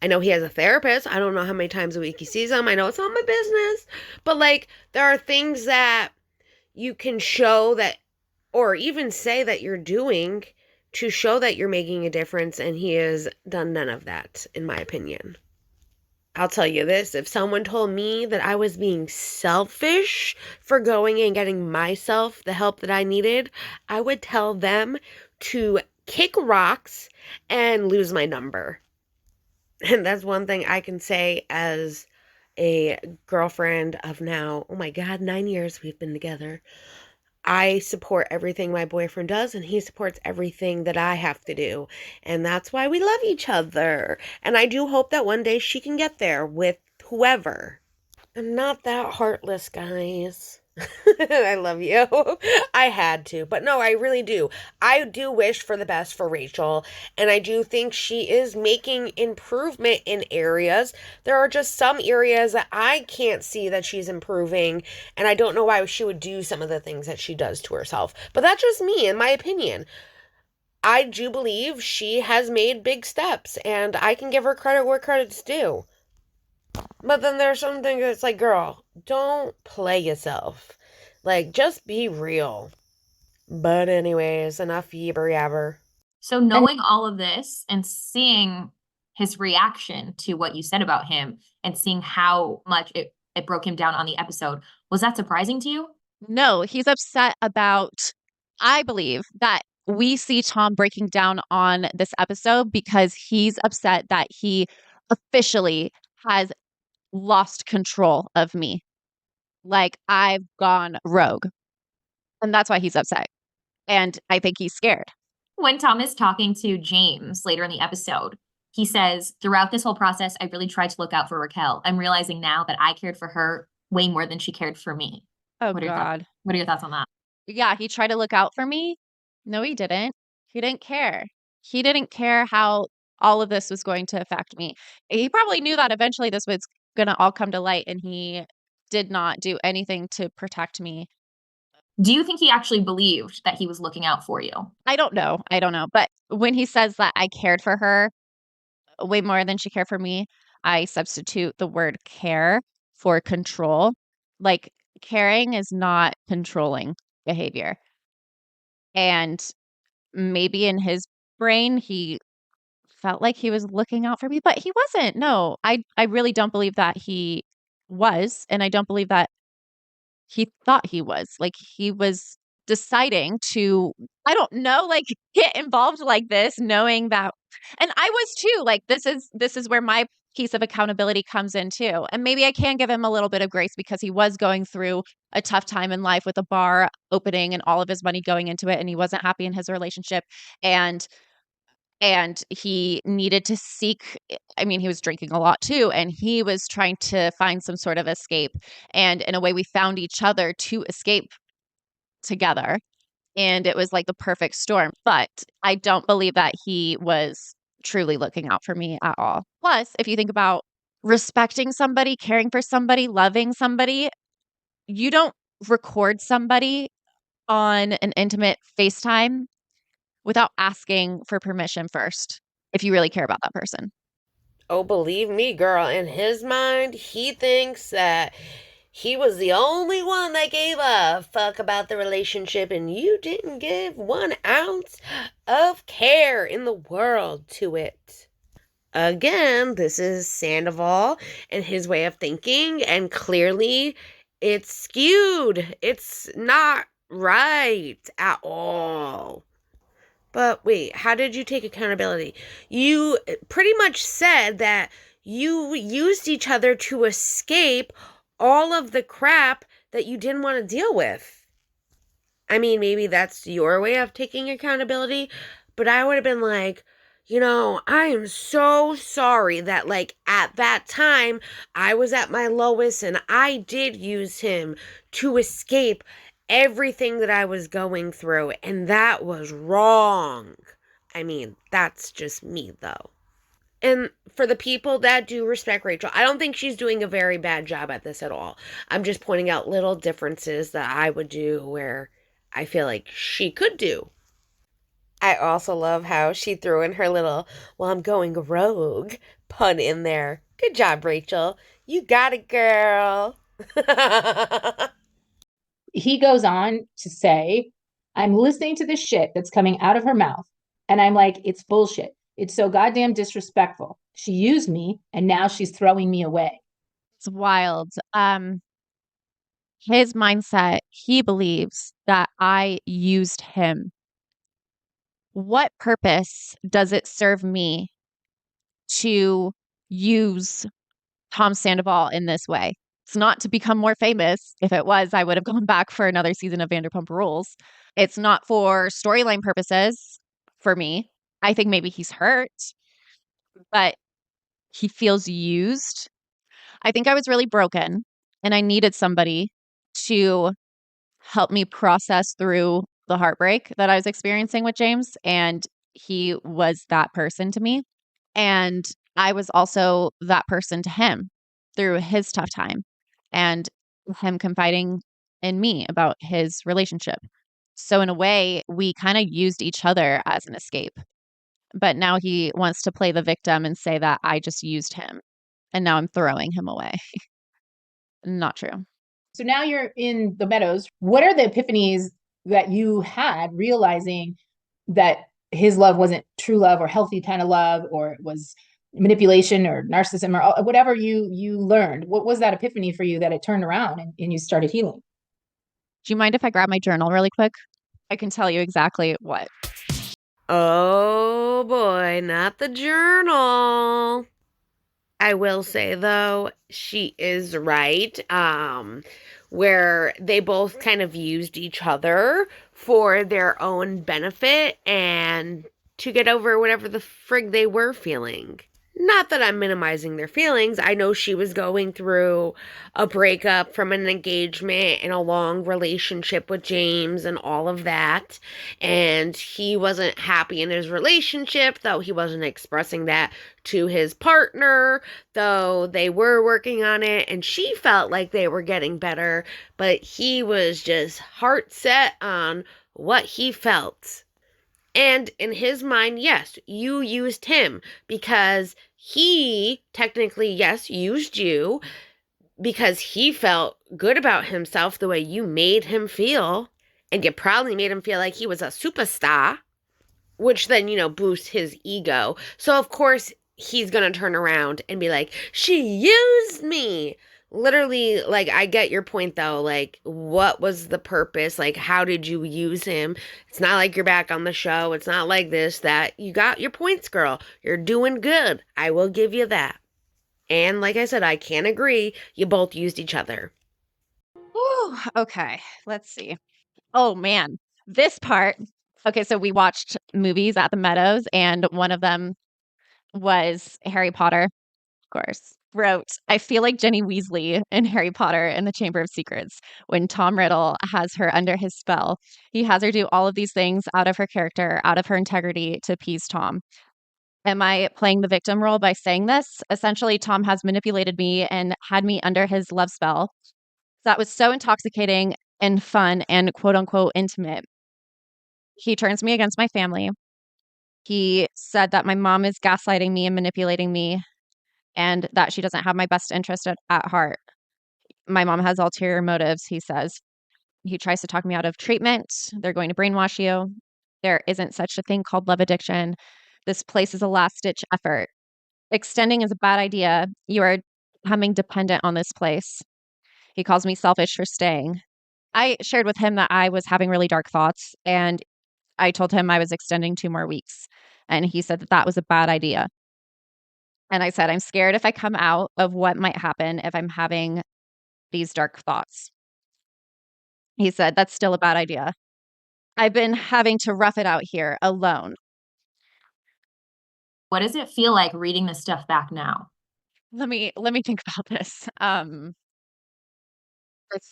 I know he has a therapist. I don't know how many times a week he sees them. I know it's not my business. But, like, there are things that you can show that, or even say that you're doing to show that you're making a difference, and he has done none of that, in my opinion. I'll tell you this, if someone told me that I was being selfish for going and getting myself the help that I needed, I would tell them to kick rocks and lose my number. And that's one thing I can say as a girlfriend of now, oh my God, 9 years we've been together. I support everything my boyfriend does, and he supports everything that I have to do. And that's why we love each other. And I do hope that one day she can get there with whoever. I'm not that heartless, guys. I love you. I had to. But no, I really do. I do wish for the best for Rachel. And I do think she is making improvement in areas. There are just some areas that I can't see that she's improving. And I don't know why she would do some of the things that she does to herself. But that's just me, in my opinion. I do believe she has made big steps. And I can give her credit where credit's due. But then there's something that's like, girl, don't play yourself. Like, just be real. But anyways, enough yibber yabber. So knowing all of this and seeing his reaction to what you said about him and seeing how much it broke him down on the episode, was that surprising to you? No, he's upset about, I believe that we see Tom breaking down on this episode because he's upset that he officially has lost control of me. Like, I've gone rogue. And that's why he's upset. And I think he's scared. When Tom is talking to James later in the episode, he says, throughout this whole process, I really tried to look out for Raquel. I'm realizing now that I cared for her way more than she cared for me. Oh, What are God. What are your thoughts on that? Yeah, he tried to look out for me. No, he didn't. He didn't care. He didn't care how all of this was going to affect me. He probably knew that eventually this was going to all come to light, and he did not do anything to protect me. Do you think he actually believed that he was looking out for you? I don't know. But when he says that I cared for her way more than she cared for me, I substitute the word care for control. Like, caring is not controlling behavior. And maybe in his brain, he felt like he was looking out for me, but he wasn't. No, I really don't believe that he was. And I don't believe that he thought he was. Like, he was deciding to, I don't know, like, get involved like this, knowing that, and I was too, like, this is where my piece of accountability comes in too. And maybe I can give him a little bit of grace because he was going through a tough time in life with a bar opening and all of his money going into it, and he wasn't happy in his relationship, and he needed to seek, I mean, he was drinking a lot too, and he was trying to find some sort of escape. And in a way, we found each other to escape together. And it was like the perfect storm. But I don't believe that he was truly looking out for me at all. Plus, if you think about respecting somebody, caring for somebody, loving somebody, you don't record somebody on an intimate FaceTime without asking for permission first, if you really care about that person. Oh, believe me, girl, in his mind, he thinks that he was the only one that gave a fuck about the relationship, and you didn't give 1 ounce of care in the world to it. Again, this is Sandoval and his way of thinking, and clearly it's skewed. It's not right at all. But wait, how did you take accountability? You pretty much said that you used each other to escape all of the crap that you didn't want to deal with. I mean, maybe that's your way of taking accountability, but I would have been like, I am so sorry that, like, at that time, I was at my lowest and I did use him to escape everything that I was going through, and that was wrong. I mean, that's just me, though. And for the people that do respect Rachel, I don't think she's doing a very bad job at this at all. I'm just pointing out little differences that I would do where I feel like she could do. I also love how she threw in her little, well, I'm going rogue pun in there. Good job, Rachel. You got it, girl. He goes on to say, I'm listening to the shit that's coming out of her mouth, and I'm like, it's bullshit. It's so goddamn disrespectful. She used me, and now she's throwing me away. It's wild. His mindset, he believes that I used him. What purpose does it serve me to use Tom Sandoval in this way? It's not to become more famous. If it was, I would have gone back for another season of Vanderpump Rules. It's not for storyline purposes for me. I think maybe he's hurt, but he feels used. I think I was really broken and I needed somebody to help me process through the heartbreak that I was experiencing with James. And he was that person to me. And I was also that person to him through his tough time and him confiding in me about his relationship. So in a way, we kind of used each other as an escape. But now he wants to play the victim and say that I just used him. And now I'm throwing him away. Not true. So now you're in the meadows. What are the epiphanies that you had realizing that his love wasn't true love or healthy kind of love, or it was manipulation or narcissism or whatever you learned? What was that epiphany for you that it turned around and you started healing? Do you mind if I grab my journal really quick? I can tell you exactly what. Oh boy, not the journal. I will say, though, she is right, where they both kind of used each other for their own benefit and to get over whatever the frig they were feeling. Not that I'm minimizing their feelings. I know she was going through a breakup from an engagement and a long relationship with James and all of that. And he wasn't happy in his relationship, though he wasn't expressing that to his partner, though they were working on it. And she felt like they were getting better, but he was just heart set on what he felt. And in his mind, yes, you used him because he technically, yes, used you because he felt good about himself the way you made him feel. And you probably made him feel like he was a superstar, which then, boosts his ego. So, of course, he's going to turn around and be like, she used me. Literally, like, I get your point, though. Like, what was the purpose? Like, how did you use him? It's not like you're back on the show. It's not like this, that. You got your points, girl. You're doing good. I will give you that. And like I said, I can't agree. You both used each other. Ooh, okay, let's see. Oh, man. This part. Okay, so we watched movies at the Meadows, and one of them was Harry Potter, of course. Wrote, I feel like Jenny Weasley in Harry Potter and the Chamber of Secrets. When Tom Riddle has her under his spell, he has her do all of these things out of her character, out of her integrity to appease Tom. Am I playing the victim role by saying this? Essentially, Tom has manipulated me and had me under his love spell. That was so intoxicating and fun and quote unquote intimate. He turns me against my family. He said that my mom is gaslighting me and manipulating me, and that she doesn't have my best interest at heart. My mom has ulterior motives, he says. He tries to talk me out of treatment. They're going to brainwash you. There isn't such a thing called love addiction. This place is a last-ditch effort. Extending is a bad idea. You are becoming dependent on this place. He calls me selfish for staying. I shared with him that I was having really dark thoughts, and I told him I was extending 2 more weeks. And he said that that was a bad idea. And I said, I'm scared if I come out of what might happen if I'm having these dark thoughts. He said, "That's still a bad idea. I've been having to rough it out here alone." What does it feel like reading this stuff back now? Let me think about this. I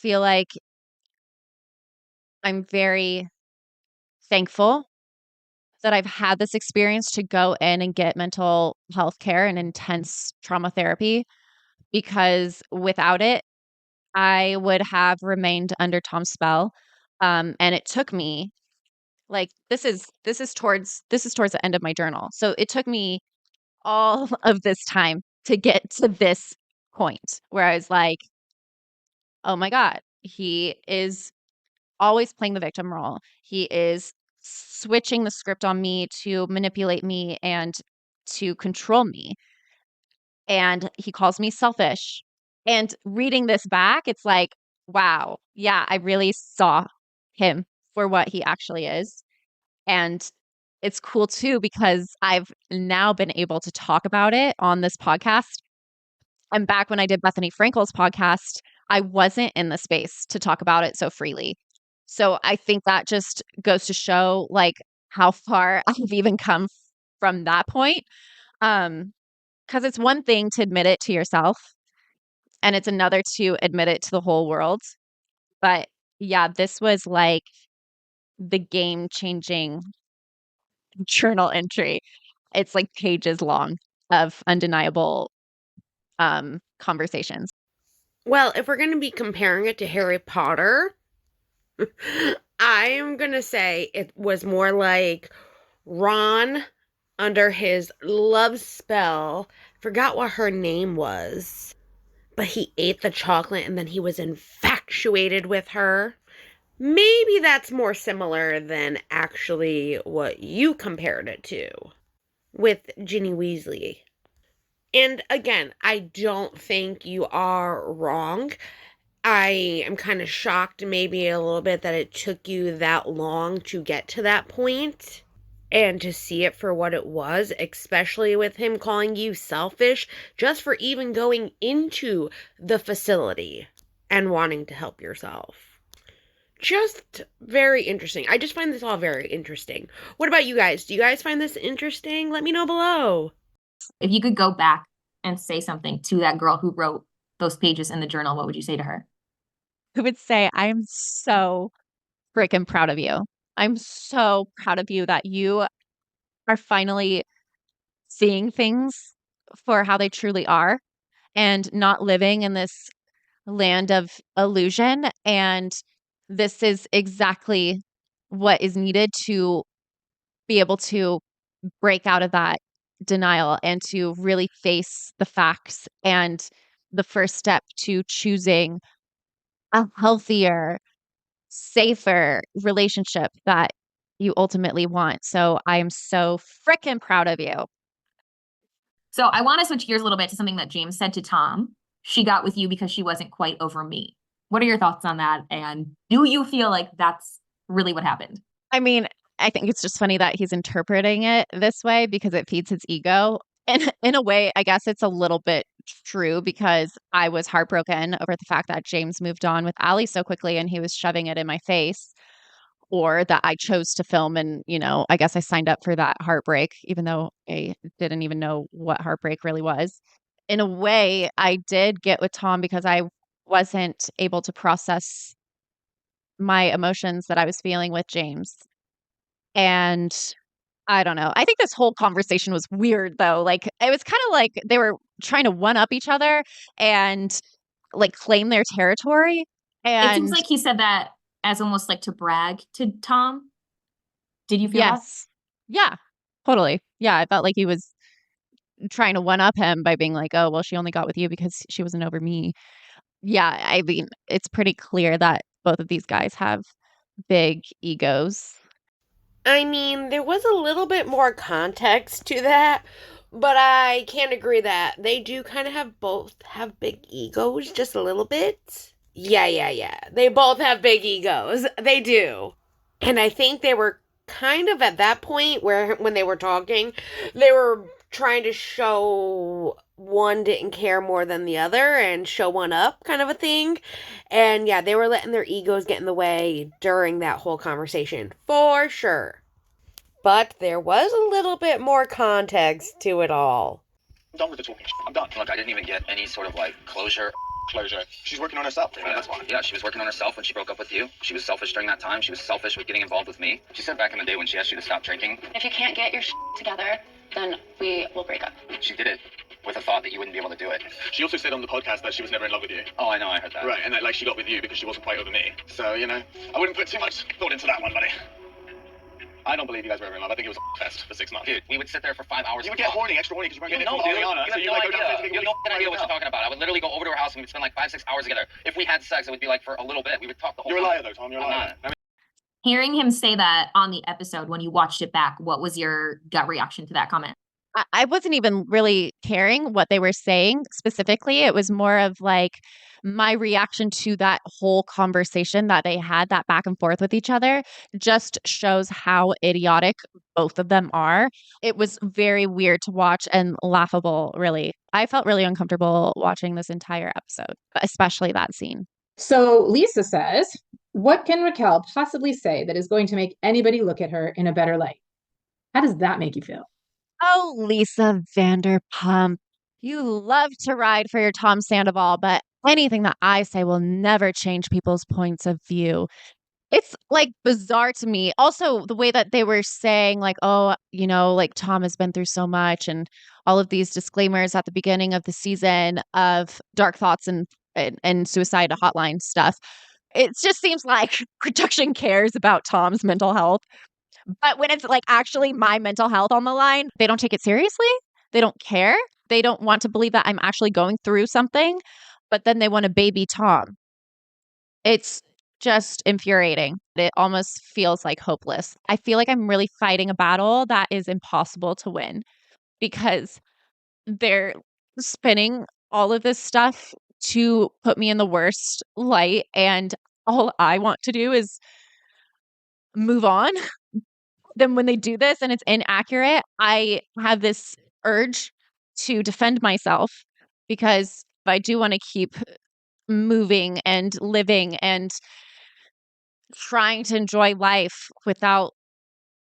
feel like I'm very thankful that I've had this experience to go in and get mental health care and intense trauma therapy, because without it, I would have remained under Tom's spell. And it took me like this is towards the end of my journal. So it took me all of this time to get to this point where I was like, oh my God, he is always playing the victim role. He is switching the script on me to manipulate me and to control me. And he calls me selfish. And reading this back, it's like, wow, yeah, I really saw him for what he actually is. And it's cool too, because I've now been able to talk about it on this podcast. And back when I did Bethanny Frankel's podcast, I wasn't in the space to talk about it so freely. So I think that just goes to show like how far I've even come from that point. Because it's one thing to admit it to yourself, and it's another to admit it to the whole world. But yeah, this was like the game-changing journal entry. It's like pages long of undeniable conversations. Well, if we're going to be comparing it to Harry Potter, I am going to say it was more like Ron under his love spell. Forgot what her name was, but he ate the chocolate and then he was infatuated with her. Maybe that's more similar than actually what you compared it to with Ginny Weasley. And again, I don't think you are wrong. I am kind of shocked maybe a little bit that it took you that long to get to that point and to see it for what it was, especially with him calling you selfish just for even going into the facility and wanting to help yourself. Just very interesting. I just find this all very interesting. What about you guys? Do you guys find this interesting? Let me know below. If you could go back and say something to that girl who wrote those pages in the journal, what would you say to her? I would say, I'm so freaking proud of you. I'm so proud of you that you are finally seeing things for how they truly are and not living in this land of illusion. And this is exactly what is needed to be able to break out of that denial and to really face the facts, and the first step to choosing a healthier, safer relationship that you ultimately want. So I am so freaking proud of you. So I want to switch gears a little bit to something that James said to Tom. She got with you because she wasn't quite over me. What are your thoughts on that? And do you feel like that's really what happened? I mean, I think it's just funny that he's interpreting it this way because it feeds his ego. And in a way, I guess it's a little bit true, because I was heartbroken over the fact that James moved on with Allie so quickly and he was shoving it in my face, or that I chose to film. And, you know, I guess I signed up for that heartbreak, even though I didn't even know what heartbreak really was. In a way, I did get with Tom because I wasn't able to process my emotions that I was feeling with James. And I don't know. I think this whole conversation was weird, though. Like, it was kind of like they were trying to one up each other and like claim their territory. And it seems like he said that as almost like to brag to Tom. Did you feel that? Yes. Yeah, totally. Yeah, I felt like he was trying to one up him by being like, oh, well, she only got with you because she wasn't over me. Yeah, I mean, it's pretty clear that both of these guys have big egos. I mean, there was a little bit more context to that, but I can't agree that they do kind of have big egos, just a little bit. Yeah. They both have big egos. They do. And I think they were kind of at that point where when they were talking, they were trying to show one didn't care more than the other and show one up kind of a thing. And yeah, they were letting their egos get in the way during that whole conversation, for sure. But there was a little bit more context to it all. I'm done with the talking. I'm done. Look, I didn't even get any sort of like closure. She's working on herself. Yeah, that's why. Yeah, she was working on herself when she broke up with you. She was selfish during that time. She was selfish with getting involved with me. She said back in the day when she asked you to stop drinking, if you can't get your together, then we will break up. She did it with a thought that you wouldn't be able to do it. She also said on the podcast that she was never in love with you. Oh, I know, I heard that. Right, and that like she got with you because she wasn't quite over me. So, you know, I wouldn't put too much thought into that one, buddy. I don't believe you guys were ever in love. I think it was a fest for 6 months. Dude, we would sit there for 5 hours. You would get horny, extra horny, because you weren't getting Ariana. So you like go downstairs and you have no idea what you're talking about. I would literally go over to her house and we'd spend like 5-6 hours together. If we had sex, it would be like for a little bit. We would talk the whole time. You're a liar though, Tom. You're a liar. Hearing him say that on the episode when you watched it back, what was your gut reaction to that comment? I wasn't even really caring what they were saying specifically. It was more of like my reaction to that whole conversation that they had, that back and forth with each other, just shows how idiotic both of them are. It was very weird to watch and laughable, really. I felt really uncomfortable watching this entire episode, especially that scene. So Lisa says, what can Raquel possibly say that is going to make anybody look at her in a better light? How does that make you feel? Oh, Lisa Vanderpump, you love to ride for your Tom Sandoval, but anything that I say will never change people's points of view. It's like bizarre to me. Also, the way that they were saying like, oh, you know, like Tom has been through so much and all of these disclaimers at the beginning of the season of dark thoughts and suicide hotline stuff. It just seems like production cares about Tom's mental health. But when it's like actually my mental health on the line, they don't take it seriously. They don't care. They don't want to believe that I'm actually going through something, but then they want to baby Tom. It's just infuriating. It almost feels like hopeless. I feel like I'm really fighting a battle that is impossible to win because they're spinning all of this stuff to put me in the worst light. And all I want to do is move on. Then when they do this and it's inaccurate, I have this urge to defend myself because I do want to keep moving and living and trying to enjoy life without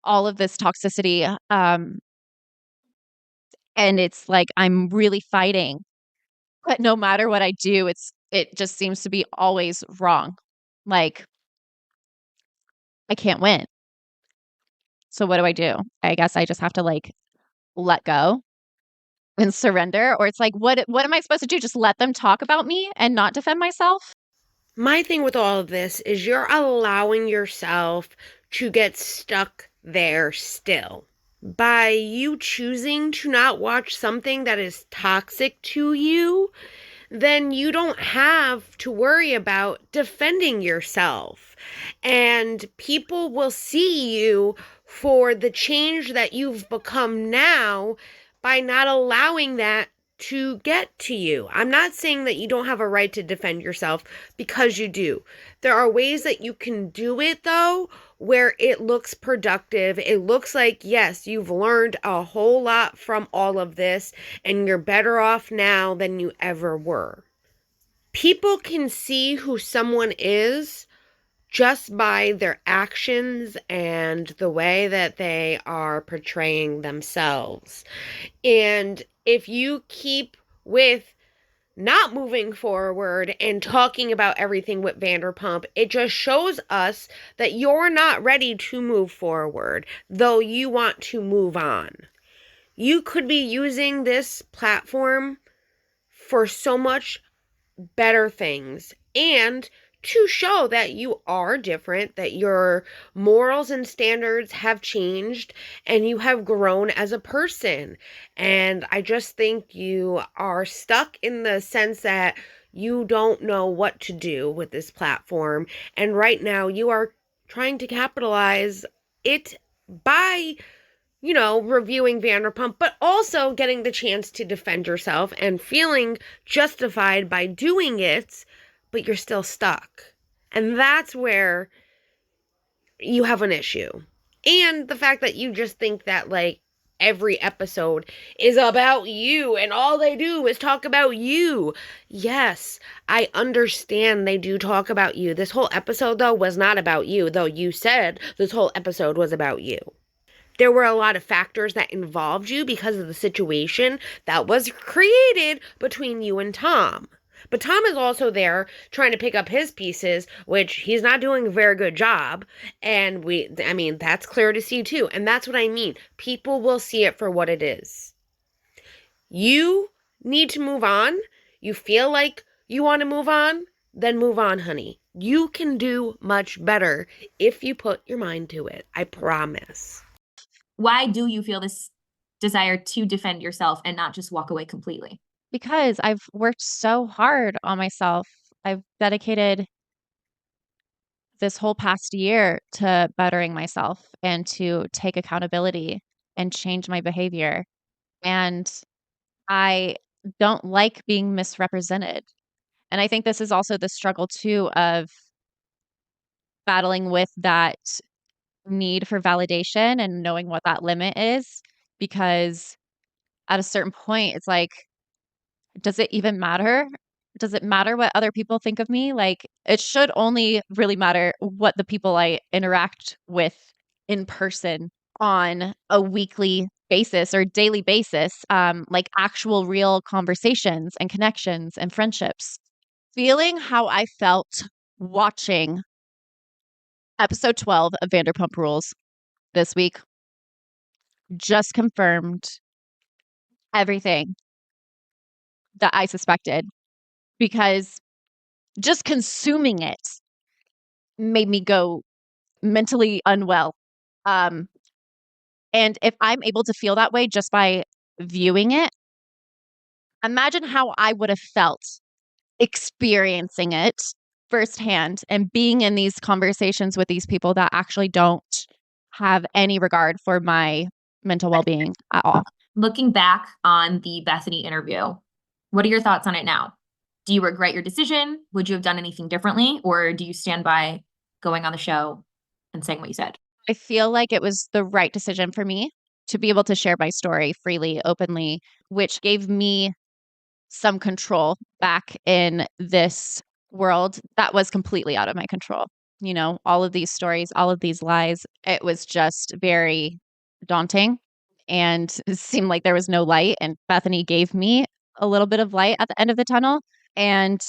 all of this toxicity. And it's like I'm really fighting. But no matter what I do, it just seems to be always wrong. Like I can't win. So what do? I guess I just have to like let go and surrender, or it's like what am I supposed to do? Just let them talk about me and not defend myself? My thing with all of this is you're allowing yourself to get stuck there still. By you choosing to not watch something that is toxic to you, then you don't have to worry about defending yourself. And people will see you for the change that you've become now by not allowing that to get to you. I'm not saying that you don't have a right to defend yourself, because you do. There are ways that you can do it though, where it looks productive. It looks like, yes, you've learned a whole lot from all of this and you're better off now than you ever were. People can see who someone is just by their actions and the way that they are portraying themselves. And if you keep with not moving forward and talking about everything with Vanderpump, it just shows us that you're not ready to move forward, though you want to move on. You could be using this platform for so much better things and to show that you are different, that your morals and standards have changed and you have grown as a person. And I just think you are stuck in the sense that you don't know what to do with this platform. And right now you are trying to capitalize it by, you know, reviewing Vanderpump, but also getting the chance to defend yourself and feeling justified by doing it, but you're still stuck. And that's where you have an issue. And the fact that you just think that, like, every episode is about you and all they do is talk about you. Yes, I understand they do talk about you. This whole episode, though, was not about you, though you said this whole episode was about you. There were a lot of factors that involved you because of the situation that was created between you and Tom. But Tom is also there trying to pick up his pieces, which he's not doing a very good job. And that's clear to see too. And that's what I mean. People will see it for what it is. You need to move on. You feel like you want to move on, then move on, honey. You can do much better if you put your mind to it. I promise. Why do you feel this desire to defend yourself and not just walk away completely? Because I've worked so hard on myself. I've dedicated this whole past year to bettering myself and to take accountability and change my behavior. And I don't like being misrepresented. And I think this is also the struggle too of battling with that need for validation and knowing what that limit is. Because at a certain point, it's like, does it even matter? Does it matter what other people think of me? Like, it should only really matter what the people I interact with in person on a weekly basis or daily basis, like actual real conversations and connections and friendships. Feeling how I felt watching episode 12 of Vanderpump Rules this week just confirmed everything that I suspected, because just consuming it made me go mentally unwell. And if I'm able to feel that way just by viewing it, imagine how I would have felt experiencing it firsthand and being in these conversations with these people that actually don't have any regard for my mental well-being at all. Looking back on the Bethanny interview, what are your thoughts on it now? Do you regret your decision? Would you have done anything differently? Or do you stand by going on the show and saying what you said? I feel like it was the right decision for me to be able to share my story freely, openly, which gave me some control back in this world that was completely out of my control. You know, all of these stories, all of these lies, it was just very daunting and it seemed like there was no light. And Bethanny gave me a little bit of light at the end of the tunnel. And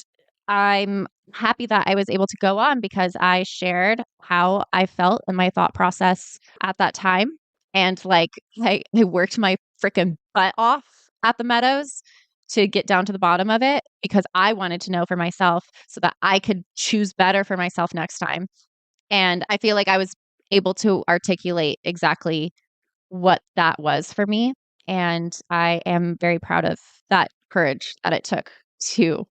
I'm happy that I was able to go on because I shared how I felt and my thought process at that time. And like, I worked my freaking butt off at the Meadows to get down to the bottom of it because I wanted to know for myself so that I could choose better for myself next time. And I feel like I was able to articulate exactly what that was for me. And I am very proud of that courage that it took to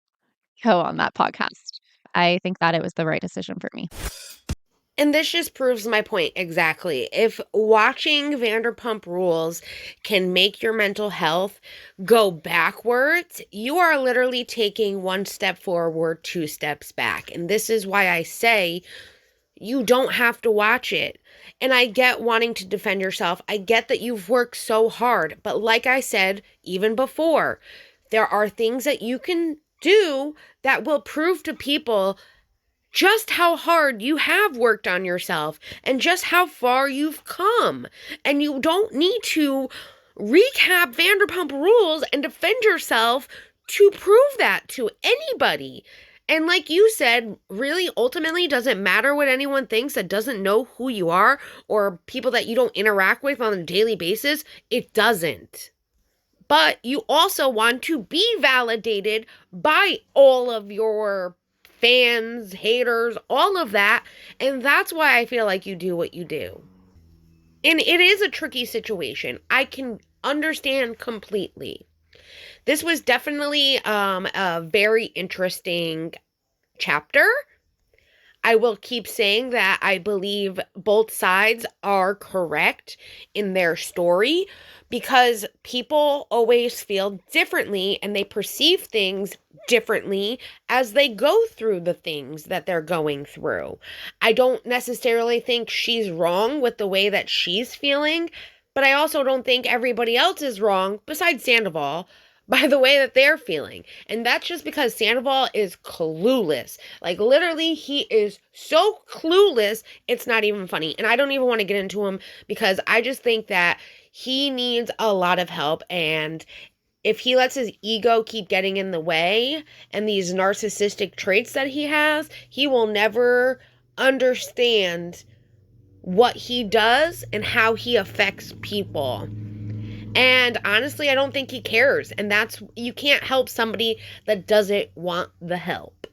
go on that podcast. I think that it was the right decision for me. And this just proves my point exactly. If watching Vanderpump Rules can make your mental health go backwards, you are literally taking one step forward, two steps back. And this is why I say you don't have to watch it. And I get wanting to defend yourself. I get that you've worked so hard. But like I said, even before, there are things that you can do that will prove to people just how hard you have worked on yourself and just how far you've come. And you don't need to recap Vanderpump Rules and defend yourself to prove that to anybody. And like you said, really, ultimately, doesn't matter what anyone thinks that doesn't know who you are or people that you don't interact with on a daily basis. It doesn't. But you also want to be validated by all of your fans, haters, all of that. And that's why I feel like you do what you do. And it is a tricky situation. I can understand completely. This was definitely a very interesting chapter. I will keep saying that I believe both sides are correct in their story because people always feel differently and they perceive things differently as they go through the things that they're going through. I don't necessarily think she's wrong with the way that she's feeling, But I also don't think everybody else is wrong, besides Sandoval, by the way that they're feeling. And that's just because Sandoval is clueless. Like, literally, he is so clueless, it's not even funny. And I don't even want to get into him because I just think that he needs a lot of help. And if he lets his ego keep getting in the way and these narcissistic traits that he has, he will never understand what he does and how he affects people. And honestly, I don't think he cares. And you can't help somebody that doesn't want the help.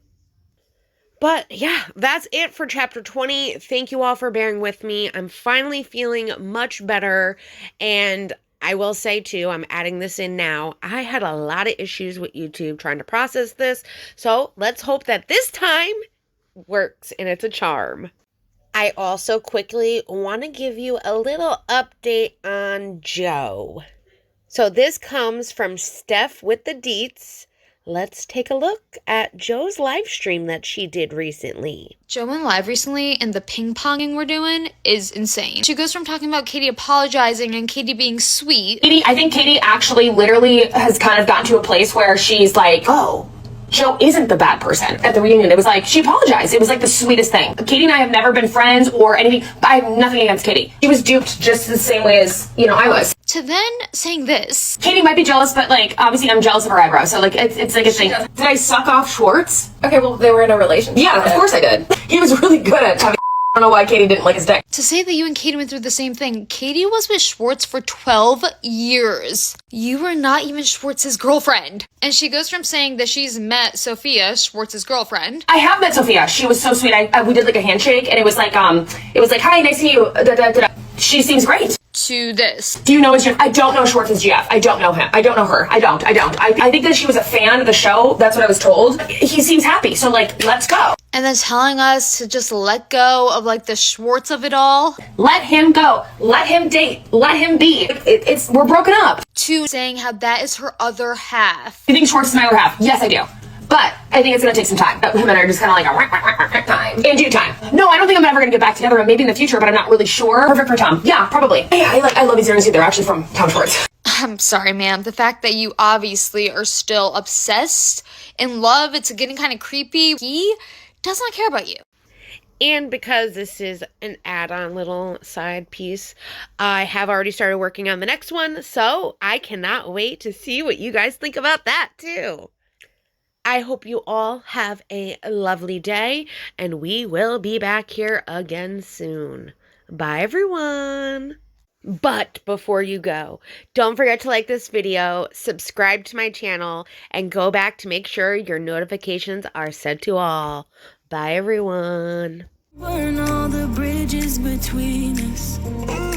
But yeah, that's it for chapter 20. Thank you all for bearing with me. I'm finally feeling much better. And I will say too, I'm adding this in now, I had a lot of issues with YouTube trying to process this. So let's hope that this time works and it's a charm. I also quickly want to give you a little update on Joe. So this comes from Steph with the Deets. Let's take a look at Joe's live stream that she did recently. Joe went live recently, and the ping-ponging we're doing is insane. She goes from talking about Katie apologizing and Katie being sweet. I think Katie actually literally has kind of gotten to a place where she's like, oh, Joe isn't the bad person. At the reunion, it was like, she apologized. It was like the sweetest thing. Katie and I have never been friends or anything, but I have nothing against Katie. She was duped just the same way as, I was. To then saying this. Katie might be jealous, but like, obviously I'm jealous of her eyebrows, so like, it's like a thing. Did I suck off Schwartz? Okay, well, they were in a relationship. Yeah, of course I did. He was really good at having I don't know why Katie didn't like his dick. To say that you and Katie went through the same thing, Katie was with Schwartz for 12 years. You were not even Schwartz's girlfriend. And she goes from saying that she's met Sophia, Schwartz's girlfriend. I have met Sophia. She was so sweet. We did like a handshake, and it was like, hi, nice to meet you. She seems great. To this. Do you know his GF? I don't know Schwartz's GF. I don't know him. I don't know her. I don't. I think that she was a fan of the show. That's what I was told. He seems happy, so like, let's go. And then telling us to just let go of like the Schwartz of it all. Let him go. Let him date. Let him be. We're broken up. To saying how that is her other half. You think Schwartz is my other half? Yes, I do. But I think it's going to take some time. Him and I are just kind of like time. In due time. No, I don't think I'm ever going to get back together. Maybe in the future, but I'm not really sure. Perfect for Tom. Yeah, probably. Yeah, I love these earrings too. They're actually from Tom Schwartz. I'm sorry, ma'am. The fact that you obviously are still obsessed, in love, it's getting kind of creepy. He does not care about you. And because this is an add-on little side piece, I have already started working on the next one, so I cannot wait to see what you guys think about that too. I hope you all have a lovely day, and we will be back here again soon. Bye, everyone. But before you go, don't forget to like this video, subscribe to my channel, and go back to make sure your notifications are set to all. Bye, everyone. Burn all the bridges between us.